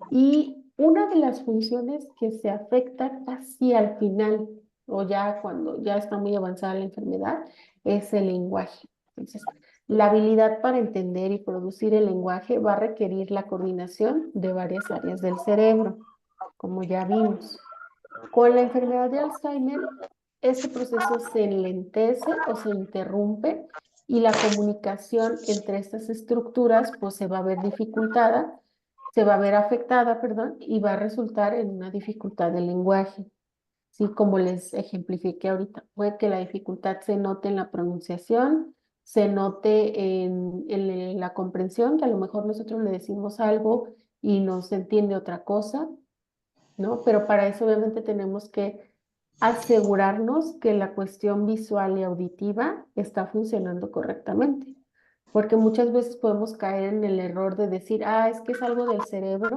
Speaker 1: Y una de las funciones que se afecta casi al final, o ya cuando ya está muy avanzada la enfermedad, es el lenguaje. Entonces, la habilidad para entender y producir el lenguaje va a requerir la coordinación de varias áreas del cerebro, como ya vimos. Con la enfermedad de Alzheimer, este proceso se enlentece o se interrumpe y la comunicación entre estas estructuras pues se va a ver dificultada, se va a ver afectada, perdón, y va a resultar en una dificultad del lenguaje. Sí, como les ejemplifiqué ahorita, puede que la dificultad se note en la pronunciación, se note en la comprensión, que a lo mejor nosotros le decimos algo y nos entiende otra cosa, ¿no? Pero para eso obviamente tenemos que asegurarnos que la cuestión visual y auditiva está funcionando correctamente. Porque muchas veces podemos caer en el error de decir, es que es algo del cerebro,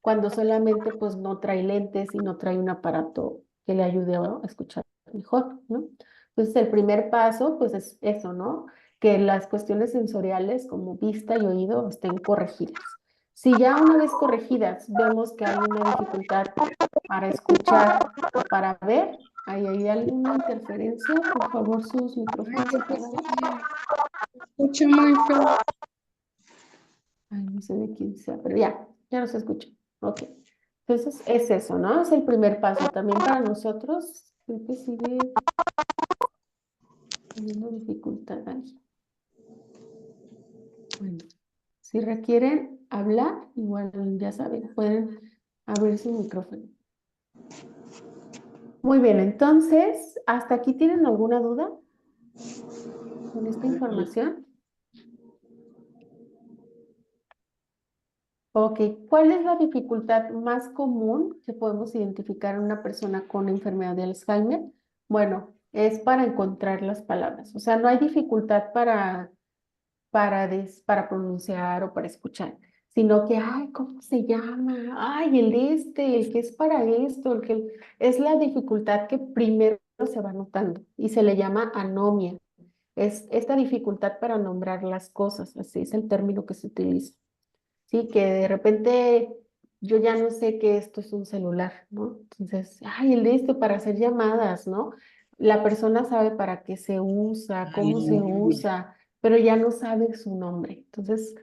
Speaker 1: cuando solamente pues no trae lentes y no trae un aparato que le ayude a escuchar mejor, ¿no? Entonces el primer paso pues es eso, ¿no? Que las cuestiones sensoriales como vista y oído estén corregidas. Si ya una vez corregidas vemos que hay una dificultad para escuchar o para ver, ¿hay alguna interferencia? Por favor, sus micrófonos apagados.
Speaker 10: Escucho muy feo.
Speaker 1: Ay, no sé de quién sea, pero ya no se escucha. Ok. Entonces es eso, ¿no? Es el primer paso. También para nosotros, creo que sigue teniendo dificultad ahí. Bueno, si requieren hablar, igual ya saben, pueden abrir su micrófono. Muy bien, entonces, ¿hasta aquí tienen alguna duda con esta información? Ok, ¿cuál es la dificultad más común que podemos identificar en una persona con enfermedad de Alzheimer? Bueno, es para encontrar las palabras. O sea, no hay dificultad para para pronunciar o para escuchar, sino que, ay, ¿cómo se llama? Ay, el que es para esto, es la dificultad que primero se va notando y se le llama anomia. Es esta dificultad para nombrar las cosas, así es el término que se utiliza. Sí, que de repente yo ya no sé que esto es un celular, ¿no? Entonces, ay, el de este para hacer llamadas, ¿no? La persona sabe para qué se usa, cómo se usa, pero ya no sabe su nombre. Entonces,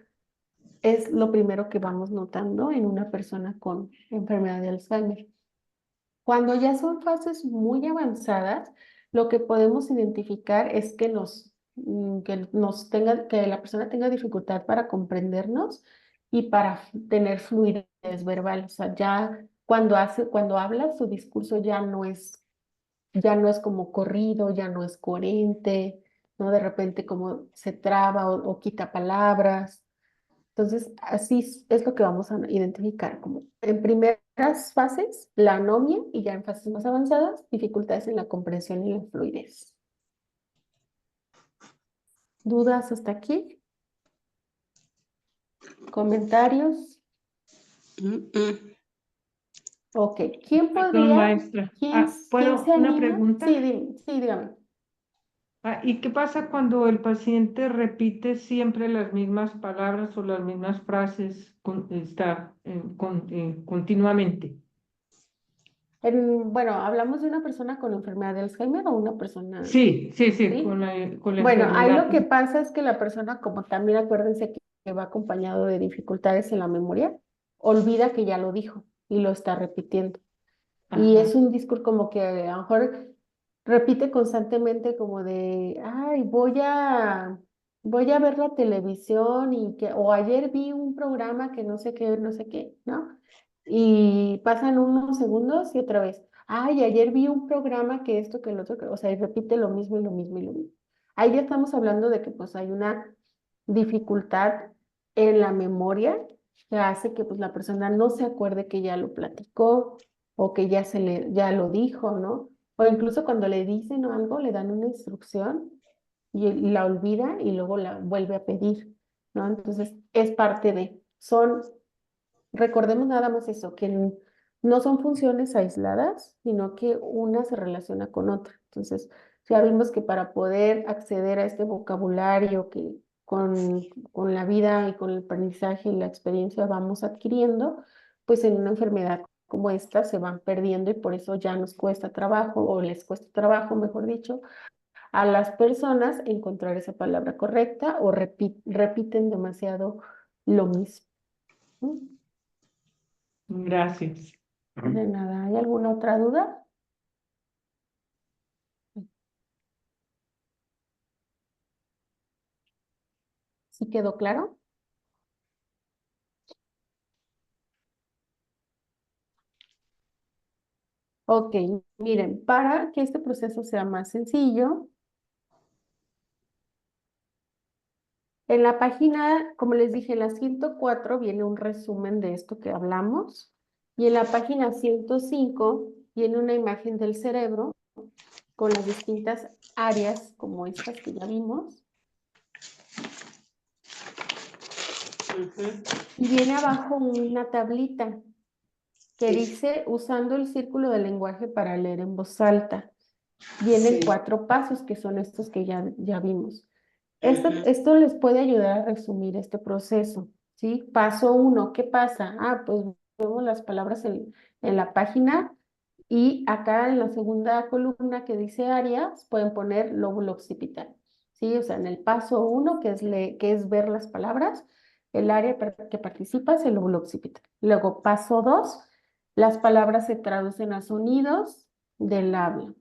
Speaker 1: es lo primero que vamos notando en una persona con enfermedad de Alzheimer. Cuando ya son fases muy avanzadas, lo que podemos identificar es que que la persona tenga dificultad para comprendernos y para tener fluidez verbal. O sea, ya cuando habla, su discurso ya no es como corrido, ya no es coherente, ¿no? De repente como se traba o quita palabras. Entonces, así es lo que vamos a identificar, como en primeras fases, la anomia, y ya en fases más avanzadas, dificultades en la comprensión y la fluidez. ¿Dudas hasta aquí? ¿Comentarios? Ok, ¿quién
Speaker 6: Perdón,
Speaker 1: podría?
Speaker 6: maestra.
Speaker 1: ¿Quién
Speaker 6: ¿Puedo
Speaker 1: se
Speaker 6: una
Speaker 1: anima?
Speaker 6: pregunta?
Speaker 1: Sí, dígame.
Speaker 6: ¿Y qué pasa cuando el paciente repite siempre las mismas palabras o las mismas frases continuamente?
Speaker 1: Bueno, ¿hablamos de una persona con enfermedad de Alzheimer o una persona?
Speaker 6: Sí,
Speaker 1: ¿Sí?
Speaker 6: con la
Speaker 1: Bueno, ahí
Speaker 6: enfermedad.
Speaker 1: lo que pasa es que la persona, como también acuérdense que va acompañado de dificultades en la memoria, olvida que ya lo dijo y lo está repitiendo. Y
Speaker 6: Ajá.
Speaker 1: es un discurso como que a lo mejor repite constantemente como de, ay, voy a ver la televisión o ayer vi un programa que no sé qué, ¿no? Y pasan unos segundos y otra vez, ay, ayer vi un programa que esto, que el otro, o sea, y repite lo mismo y lo mismo y lo mismo. Ahí ya estamos hablando de que pues hay una dificultad en la memoria que hace que pues la persona no se acuerde que ya lo platicó o que ya lo dijo, ¿no? O incluso cuando le dicen algo, le dan una instrucción y la olvida y luego la vuelve a pedir, ¿no? Entonces, es parte recordemos nada más eso, que no son funciones aisladas, sino que una se relaciona con otra. Entonces, ya vimos que para poder acceder a este vocabulario que con la vida y con el aprendizaje y la experiencia vamos adquiriendo, pues en una enfermedad como esta se van perdiendo y por eso ya nos cuesta trabajo, o les cuesta trabajo, mejor dicho, a las personas encontrar esa palabra correcta o repiten demasiado lo mismo. ¿Mm?
Speaker 6: Gracias.
Speaker 1: De nada. ¿Hay alguna otra duda? ¿Sí quedó claro? Ok, miren, para que este proceso sea más sencillo, en la página, como les dije, en la 104 viene un resumen de esto que hablamos, y en la página 105 viene una imagen del cerebro con las distintas áreas como estas que ya vimos. Y viene abajo una tablita que dice usando el círculo del lenguaje para leer en voz alta. Vienen 4 pasos que son estos que ya vimos. Esto les puede ayudar a resumir este proceso, ¿sí? Paso 1, ¿qué pasa? Pues vemos las palabras en la página y acá en la segunda columna que dice áreas, pueden poner lóbulo occipital, ¿sí? O sea, en el paso 1, que es ver las palabras, el área que participa es el lóbulo occipital. Luego, paso 2, las palabras se traducen a sonidos del habla.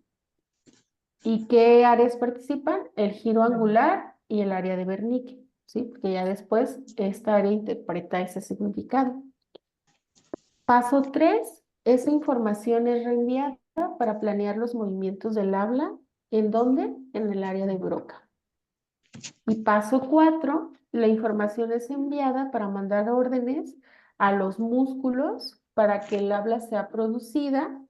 Speaker 1: ¿Y qué áreas participan? El giro angular y el área de Wernicke, ¿sí? Porque ya después esta área interpreta ese significado. Paso 3, esa información es reenviada para planear los movimientos del habla. ¿En dónde? En el área de Broca. Y paso 4, la información es enviada para mandar órdenes a los músculos para que el habla sea producida.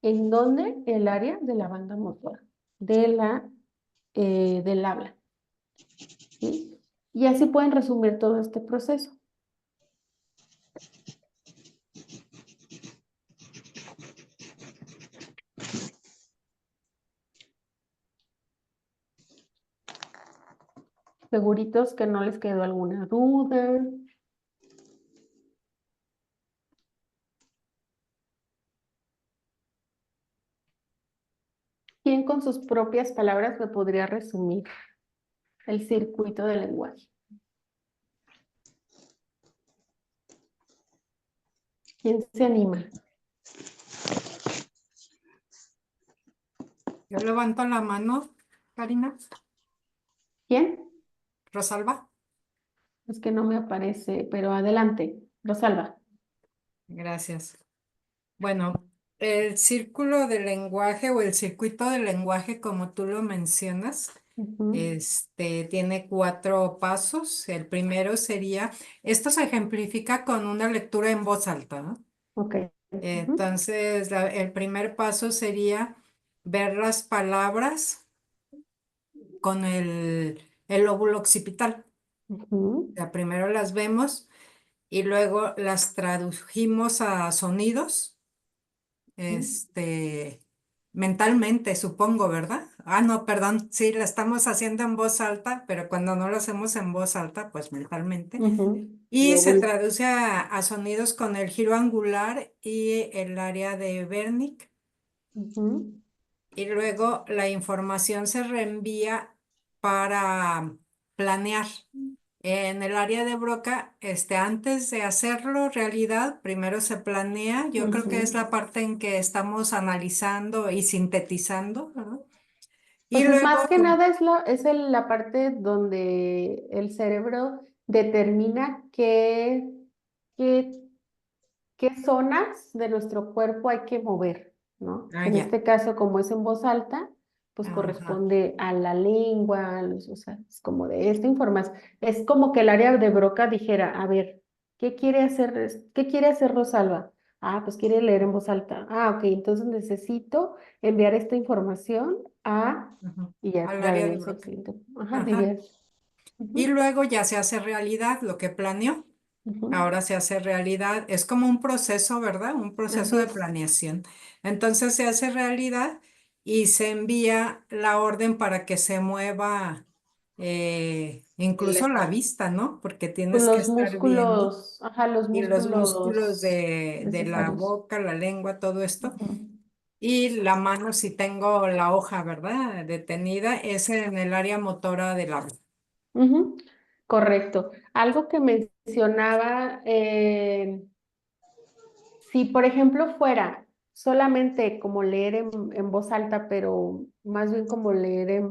Speaker 1: ¿En dónde? El área de la banda motora, del habla. ¿Sí? Y así pueden resumir todo este proceso. Seguritos que no les quedó alguna duda. ¿Quién con sus propias palabras me podría resumir el circuito del lenguaje? ¿Quién se anima?
Speaker 5: Yo levanto la mano, Karina.
Speaker 1: ¿Quién?
Speaker 5: Rosalba.
Speaker 1: Es que no me aparece, pero adelante, Rosalba.
Speaker 5: Gracias. Bueno, el círculo del lenguaje o el circuito del lenguaje, como tú lo mencionas, tiene 4 pasos. El primero sería, esto se ejemplifica con una lectura en voz alta, ¿no?
Speaker 1: Ok.
Speaker 5: Entonces, el primer paso sería ver las palabras con el lóbulo occipital. Primero las vemos y luego las tradujimos a sonidos, mentalmente, supongo, ¿verdad? Ah, no, perdón, sí, la estamos haciendo en voz alta, pero cuando no lo hacemos en voz alta, pues mentalmente. Y se traduce a sonidos con el giro angular y el área de Wernicke. Y luego la información se reenvía para planear. En el área de Broca, antes de hacerlo realidad, primero se planea. Yo creo que es la parte en que estamos analizando y sintetizando, ¿verdad? Y
Speaker 1: Pues más
Speaker 5: luego,
Speaker 1: que nada la parte donde el cerebro determina qué zonas de nuestro cuerpo hay que mover, ¿no? En
Speaker 5: ya.
Speaker 1: este caso, como es en voz alta, pues
Speaker 5: Ajá.
Speaker 1: corresponde a la lengua, o sea, es como de esta información. Es como que el área de Broca dijera, a ver, qué quiere hacer Rosalba? Ah, pues quiere leer en voz alta. Ah, ok, entonces necesito enviar esta información y ya
Speaker 5: Al área de
Speaker 1: daríamos el
Speaker 5: Broca.
Speaker 1: siguiente. Ajá,
Speaker 5: Ajá.
Speaker 1: dirías.
Speaker 5: Y luego ya se hace realidad lo que planeó. Ahora se hace realidad. Es como un proceso, ¿verdad? Un proceso de planeación. Entonces se hace realidad y se envía la orden para que se mueva incluso la vista, ¿no? Porque tienes que
Speaker 1: Los
Speaker 5: estar viendo.
Speaker 1: músculos, ajá, los
Speaker 5: Y los músculos
Speaker 1: músculos
Speaker 5: de la
Speaker 1: necesarios.
Speaker 5: boca, la lengua, todo esto. Y la mano, si tengo la hoja, ¿verdad? Detenida, es en el área motora de la boca.
Speaker 1: Correcto. Algo que mencionaba, si por ejemplo fuera solamente como leer en voz alta, pero más bien como leer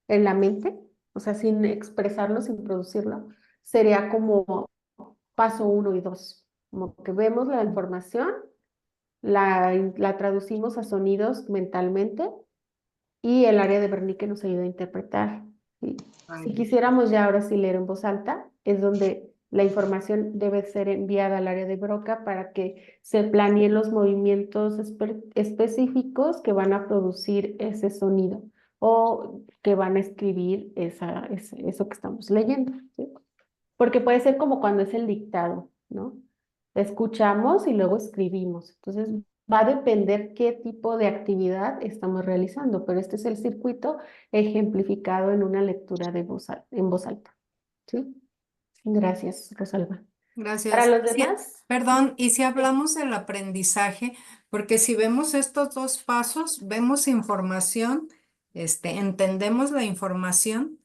Speaker 1: en la mente, o sea, sin expresarlo, sin producirlo, sería como paso 1 y 2, como que vemos la información, la traducimos a sonidos mentalmente y el área de Wernicke nos ayuda a interpretar. ¿Sí? Si quisiéramos ya ahora sí leer en voz alta, es donde la información debe ser enviada al área de Broca para que se planeen los movimientos específicos que van a producir ese sonido o que van a escribir eso que estamos leyendo. ¿Sí? Porque puede ser como cuando es el dictado, ¿no? Escuchamos y luego escribimos. Entonces, va a depender qué tipo de actividad estamos realizando, pero este es el circuito ejemplificado en una lectura en voz alta. ¿Sí? Gracias, Rosalba. Para
Speaker 5: Gracias.
Speaker 1: los demás.
Speaker 5: Perdón, y si hablamos del aprendizaje, porque si vemos estos 2 pasos, vemos información, entendemos la información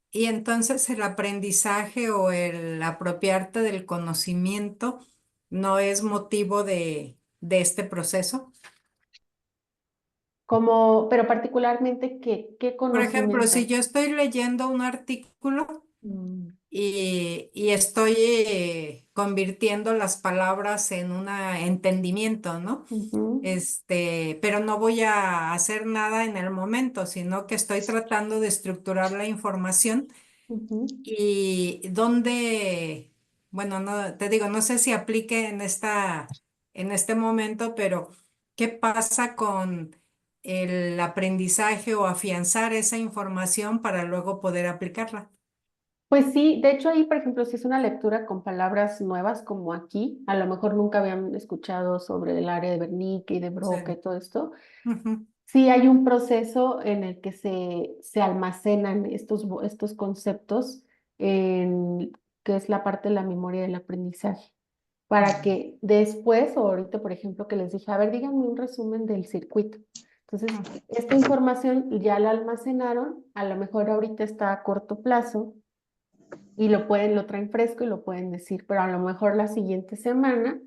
Speaker 5: y entonces el aprendizaje o el apropiarte del conocimiento no es motivo de este proceso.
Speaker 1: Pero particularmente, ¿qué
Speaker 5: Por ejemplo, si
Speaker 1: conocimiento?
Speaker 5: yo estoy leyendo un artículo y estoy convirtiendo las palabras en un entendimiento, ¿no? Pero no voy a hacer nada en el momento, sino que estoy tratando de estructurar la información y bueno, no, te digo, no sé si aplique en este momento, pero ¿qué pasa con el aprendizaje o afianzar esa información para luego poder aplicarla?
Speaker 1: Pues sí, de hecho ahí, por ejemplo, si es una lectura con palabras nuevas como aquí, a lo mejor nunca habían escuchado sobre el área de Wernicke y de Broca
Speaker 5: Sí.
Speaker 1: y todo esto.
Speaker 5: Ujú.
Speaker 1: Sí hay un proceso en el que se almacenan estos conceptos en que es la parte de la memoria del aprendizaje, para que después, o ahorita, por ejemplo, que les dije, a ver, díganme un resumen del circuito. Entonces, esta información ya la almacenaron, a lo mejor ahorita está a corto plazo y lo traen fresco y lo pueden decir, pero a lo mejor la siguiente semana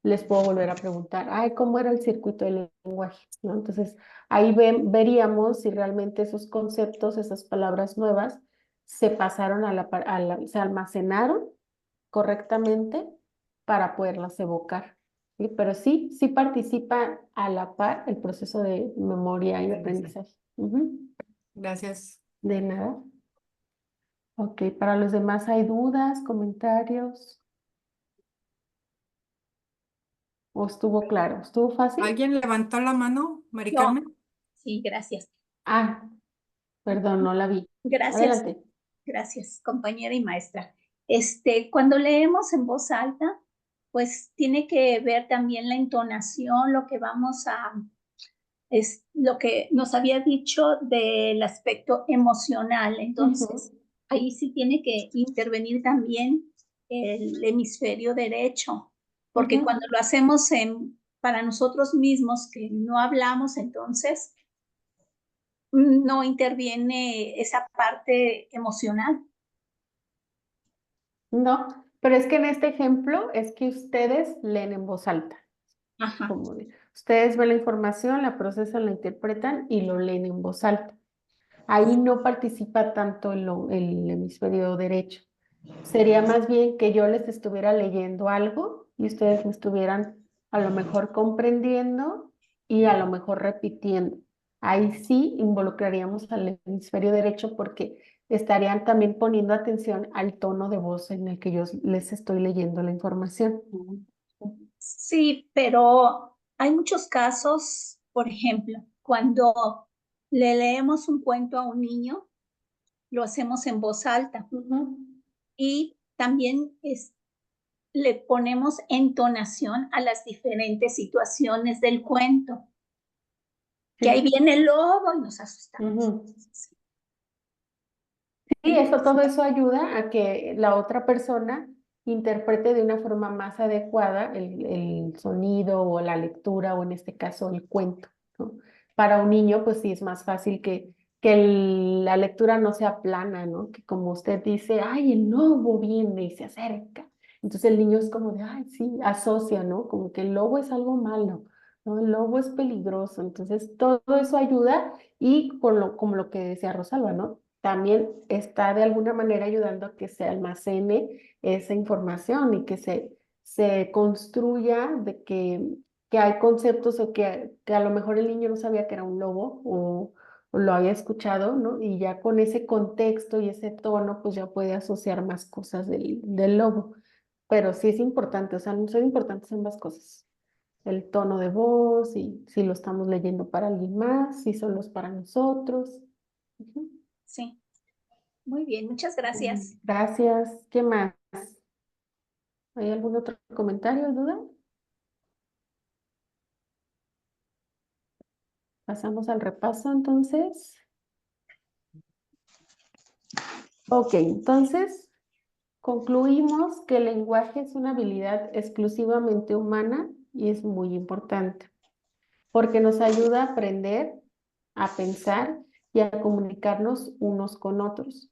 Speaker 1: les puedo volver a preguntar, ay, ¿cómo era el circuito del lenguaje? ¿No? Entonces, ahí veríamos si realmente esos conceptos, esas palabras nuevas, se pasaron se almacenaron correctamente para poderlas evocar. ¿Sí? Pero sí, sí participa a la par el proceso de memoria y aprendizaje. Ujú.
Speaker 5: Gracias.
Speaker 1: De nada. Ok, para los demás hay dudas, comentarios. ¿O estuvo claro? ¿Estuvo fácil?
Speaker 5: ¿Alguien levantó la mano, Mari
Speaker 13: No,
Speaker 5: Carmen?
Speaker 13: sí, gracias.
Speaker 1: Ah, perdón, no la vi.
Speaker 13: Gracias,
Speaker 1: Adelante.
Speaker 13: gracias, compañera y maestra. Cuando leemos en voz alta, pues tiene que ver también la entonación, es lo que nos había dicho del aspecto emocional. Entonces, ahí sí tiene que intervenir también el hemisferio derecho, porque cuando lo hacemos para nosotros mismos, que no hablamos, entonces no interviene esa parte emocional.
Speaker 1: No, pero es que en este ejemplo es que ustedes leen en voz alta.
Speaker 13: Ajá.
Speaker 1: Ustedes ven la información, la procesan, la interpretan y lo leen en voz alta. Ahí no participa tanto el hemisferio derecho. Sería más bien que yo les estuviera leyendo algo y ustedes me estuvieran a lo mejor comprendiendo y a lo mejor repitiendo. Ahí sí involucraríamos al hemisferio derecho porque estarían también poniendo atención al tono de voz en el que yo les estoy leyendo la información.
Speaker 13: Sí, pero hay muchos casos, por ejemplo, cuando le leemos un cuento a un niño, lo hacemos en voz alta y también le ponemos entonación a las diferentes situaciones del cuento. Que ahí viene el lobo y nos asustamos.
Speaker 1: Sí, todo eso ayuda a que la otra persona interprete de una forma más adecuada el sonido o la lectura o en este caso el cuento, ¿no? Para un niño, pues sí es más fácil que la lectura no sea plana, ¿no? Que como usted dice, ay, el lobo viene y se acerca. Entonces el niño es como de, ay, sí, asocia, ¿no? Como que el lobo es algo malo, ¿no? El lobo es peligroso. Entonces todo eso ayuda y como lo que decía Rosalba, ¿no? También está de alguna manera ayudando a que se almacene esa información y que se construya de que hay conceptos o que a lo mejor el niño no sabía que era un lobo o lo había escuchado, ¿no? Y ya con ese contexto y ese tono, pues ya puede asociar más cosas del lobo. Pero sí es importante, o sea, son importantes ambas cosas. El tono de voz y si lo estamos leyendo para alguien más, si solo es para nosotros.
Speaker 13: Sí, muy bien, muchas gracias.
Speaker 1: Gracias. ¿Qué más? ¿Hay algún otro comentario o duda? Pasamos al repaso entonces. Ok, entonces concluimos que el lenguaje es una habilidad exclusivamente humana y es muy importante porque nos ayuda a aprender, a pensar y a comunicarnos unos con otros.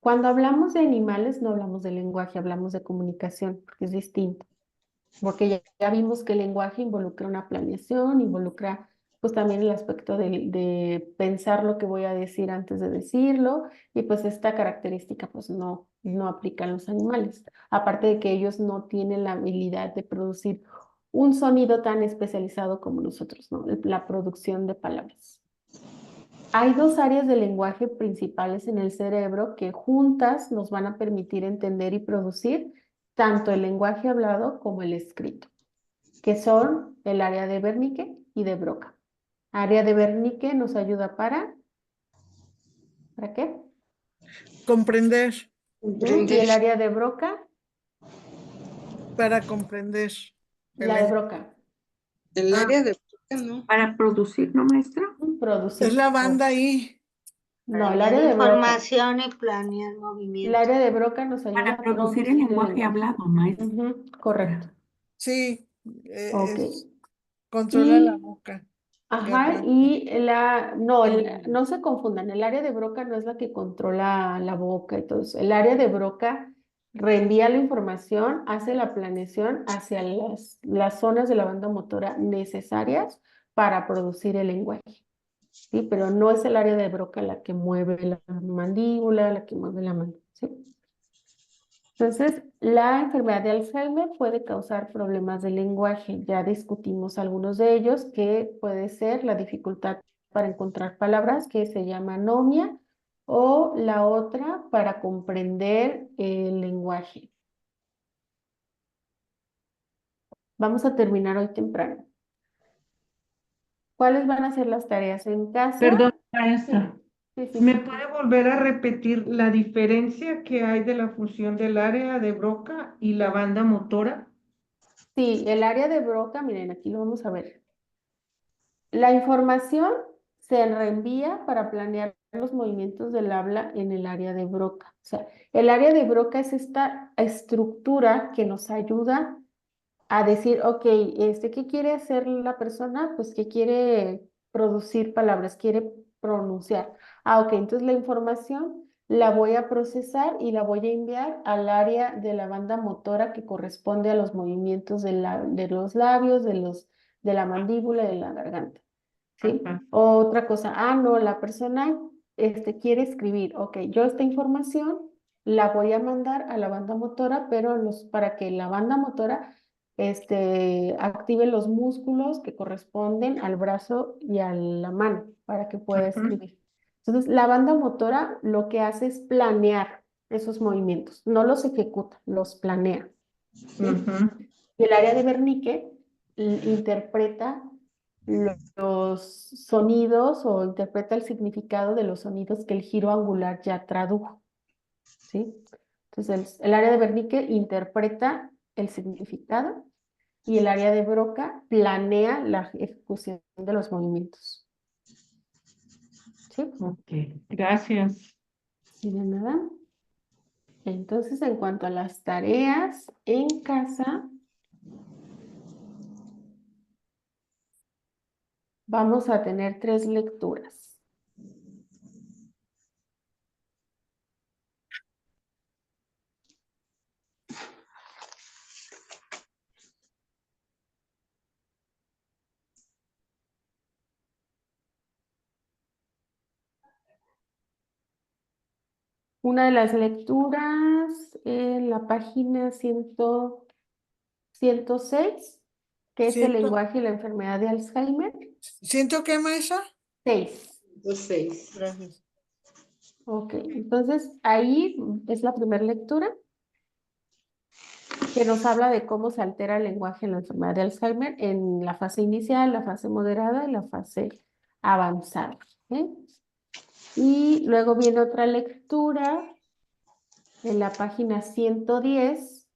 Speaker 1: Cuando hablamos de animales no hablamos de lenguaje, hablamos de comunicación, porque es distinto. Porque ya vimos que el lenguaje involucra una planeación, involucra pues también el aspecto de pensar lo que voy a decir antes de decirlo, y pues esta característica pues no aplica a los animales, aparte de que ellos no tienen la habilidad de producir un sonido tan especializado como nosotros, ¿no? La producción de palabras. Hay dos áreas del lenguaje principales en el cerebro que juntas nos van a permitir entender y producir tanto el lenguaje hablado como el escrito, que son el área de Wernicke y de Broca. Área de Wernicke nos ayuda ¿para qué?
Speaker 11: Comprender.
Speaker 1: Y el área de Broca,
Speaker 11: Para comprender.
Speaker 1: la de Broca.
Speaker 10: El área de Broca, ¿no?
Speaker 9: Para producir, ¿no, maestra?
Speaker 1: Producir.
Speaker 11: Es la banda ahí.
Speaker 1: No, el
Speaker 7: Planear
Speaker 1: área de Broca.
Speaker 7: información y planear
Speaker 1: El
Speaker 7: movimiento.
Speaker 1: área de Broca nos ayuda
Speaker 9: Para
Speaker 1: a
Speaker 9: producir el lenguaje hablado, maestra.
Speaker 1: Correcto.
Speaker 11: Sí,
Speaker 1: Ok.
Speaker 11: controla la
Speaker 1: Y-
Speaker 11: boca.
Speaker 1: Ajá, y no se confundan, el área de Broca no es la que controla la boca y todo eso. El área de Broca reenvía la información, hace la planeación hacia las zonas de la banda motora necesarias para producir el lenguaje, ¿sí? Pero no es el área de Broca la que mueve la mandíbula, la que mueve la mano, ¿sí? Entonces, la enfermedad de Alzheimer puede causar problemas de lenguaje. Ya discutimos algunos de ellos, que puede ser la dificultad para encontrar palabras, que se llama anomia, o la otra para comprender el lenguaje. Vamos a terminar hoy temprano. ¿Cuáles van a ser las tareas en casa?
Speaker 6: Perdón, maestra.
Speaker 1: Sí.
Speaker 6: ¿Me puede volver a repetir la diferencia que hay de la función del área de Broca y la banda motora?
Speaker 1: Sí, el área de Broca, miren, aquí lo vamos a ver. La información se reenvía para planear los movimientos del habla en el área de Broca. O sea, el área de Broca es esta estructura que nos ayuda a decir, ok, ¿qué quiere hacer la persona? Pues que quiere producir palabras, quiere pronunciar. Ok, entonces la información la voy a procesar y la voy a enviar al área de la banda motora que corresponde a los movimientos de los labios, de la mandíbula y de la garganta. ¿Sí? Otra cosa, no, la persona quiere escribir. Ok, yo esta información la voy a mandar a la banda motora, pero para que la banda motora active los músculos que corresponden al brazo y a la mano para que pueda escribir. Entonces, la banda motora lo que hace es planear esos movimientos, no los ejecuta, los planea. ¿Sí? Y el área de Wernicke interpreta los sonidos o interpreta el significado de los sonidos que el giro angular ya tradujo. ¿Sí? Entonces, el área de Wernicke interpreta el significado y el área de Broca planea la ejecución de los movimientos. ¿Sí?
Speaker 6: Ok, gracias.
Speaker 1: ¿Y de nada? Entonces, en cuanto a las tareas en casa, vamos a tener 3 lecturas. Una de las lecturas en la página 106, que es el lenguaje y la enfermedad de Alzheimer.
Speaker 11: ¿Siento qué, maestra?
Speaker 1: 6.
Speaker 11: 6. Gracias.
Speaker 1: Ok, entonces ahí es la primera lectura que nos habla de cómo se altera el lenguaje en la enfermedad de Alzheimer en la fase inicial, la fase moderada y la fase avanzada. ¿Okay? Y luego viene otra lectura en la página 110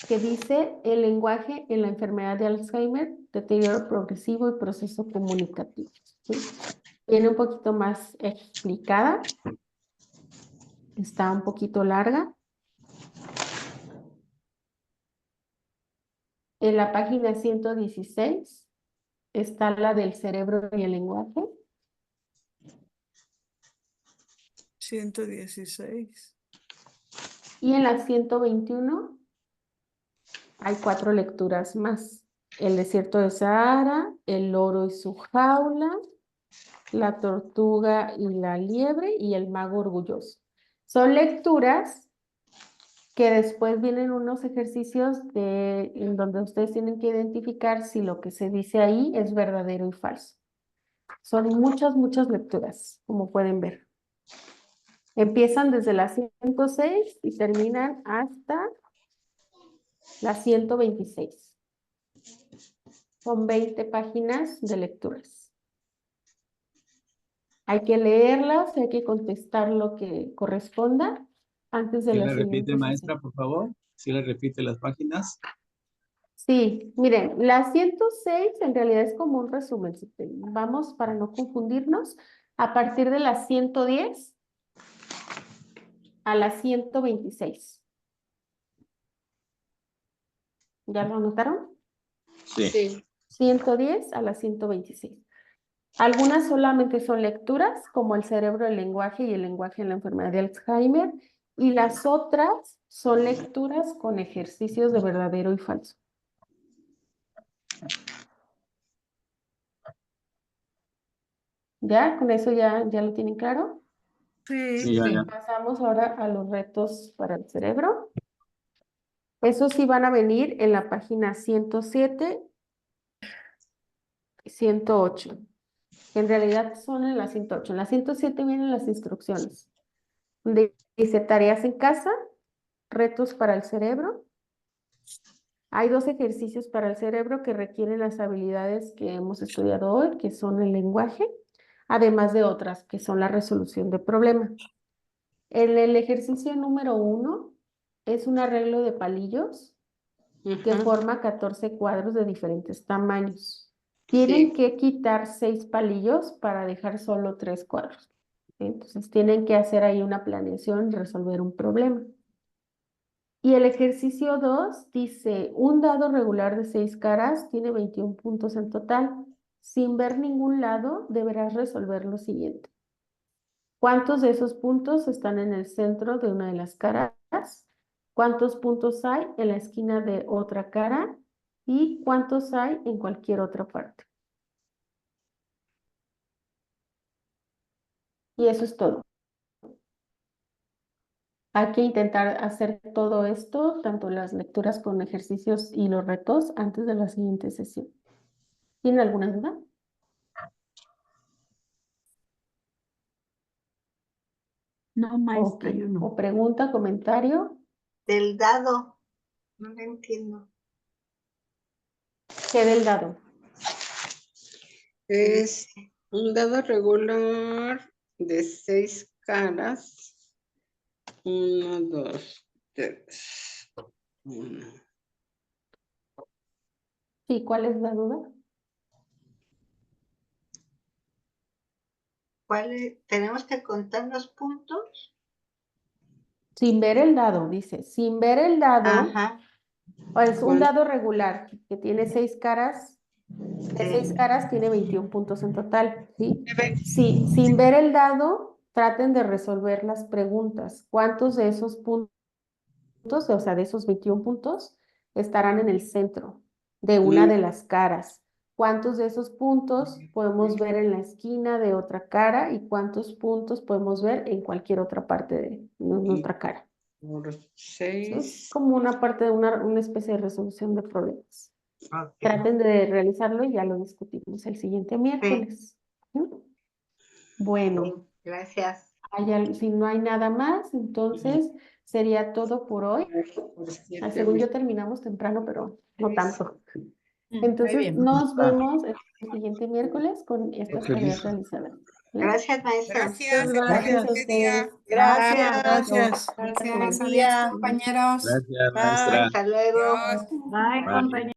Speaker 1: que dice el lenguaje en la enfermedad de Alzheimer, deterioro progresivo y proceso comunicativo. ¿Sí? Viene un poquito más explicada, está un poquito larga. En la página 116 está la del cerebro y el lenguaje.
Speaker 11: 116.
Speaker 1: Y en la 121 hay 4 lecturas más. El desierto de Sahara, el loro y su jaula, la tortuga y la liebre y el mago orgulloso. Son lecturas que después vienen unos ejercicios en donde ustedes tienen que identificar si lo que se dice ahí es verdadero y falso. Son muchas lecturas, como pueden ver. Empiezan desde la 106 y terminan hasta la 126. Son 20 páginas de lecturas. Hay que leerlas, hay que contestar lo que corresponda antes de
Speaker 8: ¿Sí
Speaker 1: la
Speaker 8: le repite,
Speaker 1: siguiente
Speaker 8: maestra,
Speaker 1: sesión.
Speaker 8: por favor? ¿Sí le repite las páginas?
Speaker 1: Sí, miren, la 106 en realidad es como un resumen. Vamos, para no confundirnos, a partir de la 110 a la 126. ¿Ya lo anotaron?
Speaker 10: Sí.
Speaker 1: 110 a la 126. Algunas solamente son lecturas, como el cerebro, el lenguaje y el lenguaje en la enfermedad de Alzheimer, y las otras son lecturas con ejercicios de verdadero y falso. ¿Ya? ¿Con eso ya lo tienen claro?
Speaker 11: Sí.
Speaker 8: Sí, ya.
Speaker 1: Pasamos ahora a los retos para el cerebro. Esos sí van a venir en la página 107 y 108. En realidad son en la 108. En la 107 vienen las instrucciones. Dice tareas en casa, retos para el cerebro. Hay 2 ejercicios para el cerebro que requieren las habilidades que hemos estudiado hoy, que son el lenguaje, además de otras, que son la resolución de problemas. En el ejercicio número 1 es un arreglo de palillos que forma 14 cuadros de diferentes tamaños. Tienen que quitar 6 palillos para dejar solo 3 cuadros. Entonces tienen que hacer ahí una planeación y resolver un problema. Y el ejercicio 2 dice, un dado regular de 6 caras tiene 21 puntos en total. Sin ver ningún lado, deberás resolver lo siguiente. ¿Cuántos de esos puntos están en el centro de una de las caras? ¿Cuántos puntos hay en la esquina de otra cara? ¿Y cuántos hay en cualquier otra parte? Y eso es todo. Hay que intentar hacer todo esto, tanto las lecturas con ejercicios y los retos, antes de la siguiente sesión. ¿Tienen alguna duda?
Speaker 13: No, maestra, yo no.
Speaker 1: ¿O pregunta, comentario?
Speaker 7: Del dado. No lo entiendo.
Speaker 1: ¿Qué del dado?
Speaker 10: Es un dado regular de 6 caras. 1, 2, 3. 1.
Speaker 1: Sí, ¿cuál es la duda?
Speaker 7: ¿Tenemos que contar los puntos?
Speaker 1: Sin ver el dado, dice. Sin ver el dado,
Speaker 7: Ajá.
Speaker 1: es un dado regular que tiene 6 caras. De 6 caras tiene 21 puntos en total, ¿sí? Sí, sin ver el dado, traten de resolver las preguntas. ¿Cuántos de esos puntos, o sea, de esos 21 puntos, estarán en el centro de una de las caras? ¿Cuántos de esos puntos podemos ver en la esquina de otra cara y cuántos puntos podemos ver en cualquier otra parte de nuestra cara?
Speaker 10: Por
Speaker 1: ¿Sí?
Speaker 10: 6.
Speaker 1: Es como una parte de una especie de resolución de problemas. Traten de realizarlo y ya lo discutimos el siguiente miércoles. ¿Sí? Bueno,
Speaker 7: Gracias.
Speaker 1: si no hay nada más, entonces sería todo por hoy. Según yo terminamos temprano, pero no tanto. Entonces nos vemos el siguiente miércoles con estas tareas realizadas. ¿Sí?
Speaker 7: Gracias, maestra.
Speaker 4: Gracias.
Speaker 1: Gracias a ustedes.
Speaker 5: Gracias.
Speaker 1: Bonita
Speaker 5: Gracias.
Speaker 1: semana.
Speaker 5: Adiós, compañeros.
Speaker 8: Gracias,
Speaker 10: Bye.
Speaker 8: maestra.
Speaker 7: Hasta luego.
Speaker 4: Adiós.
Speaker 12: Bye,
Speaker 8: Bye.
Speaker 12: compañeros.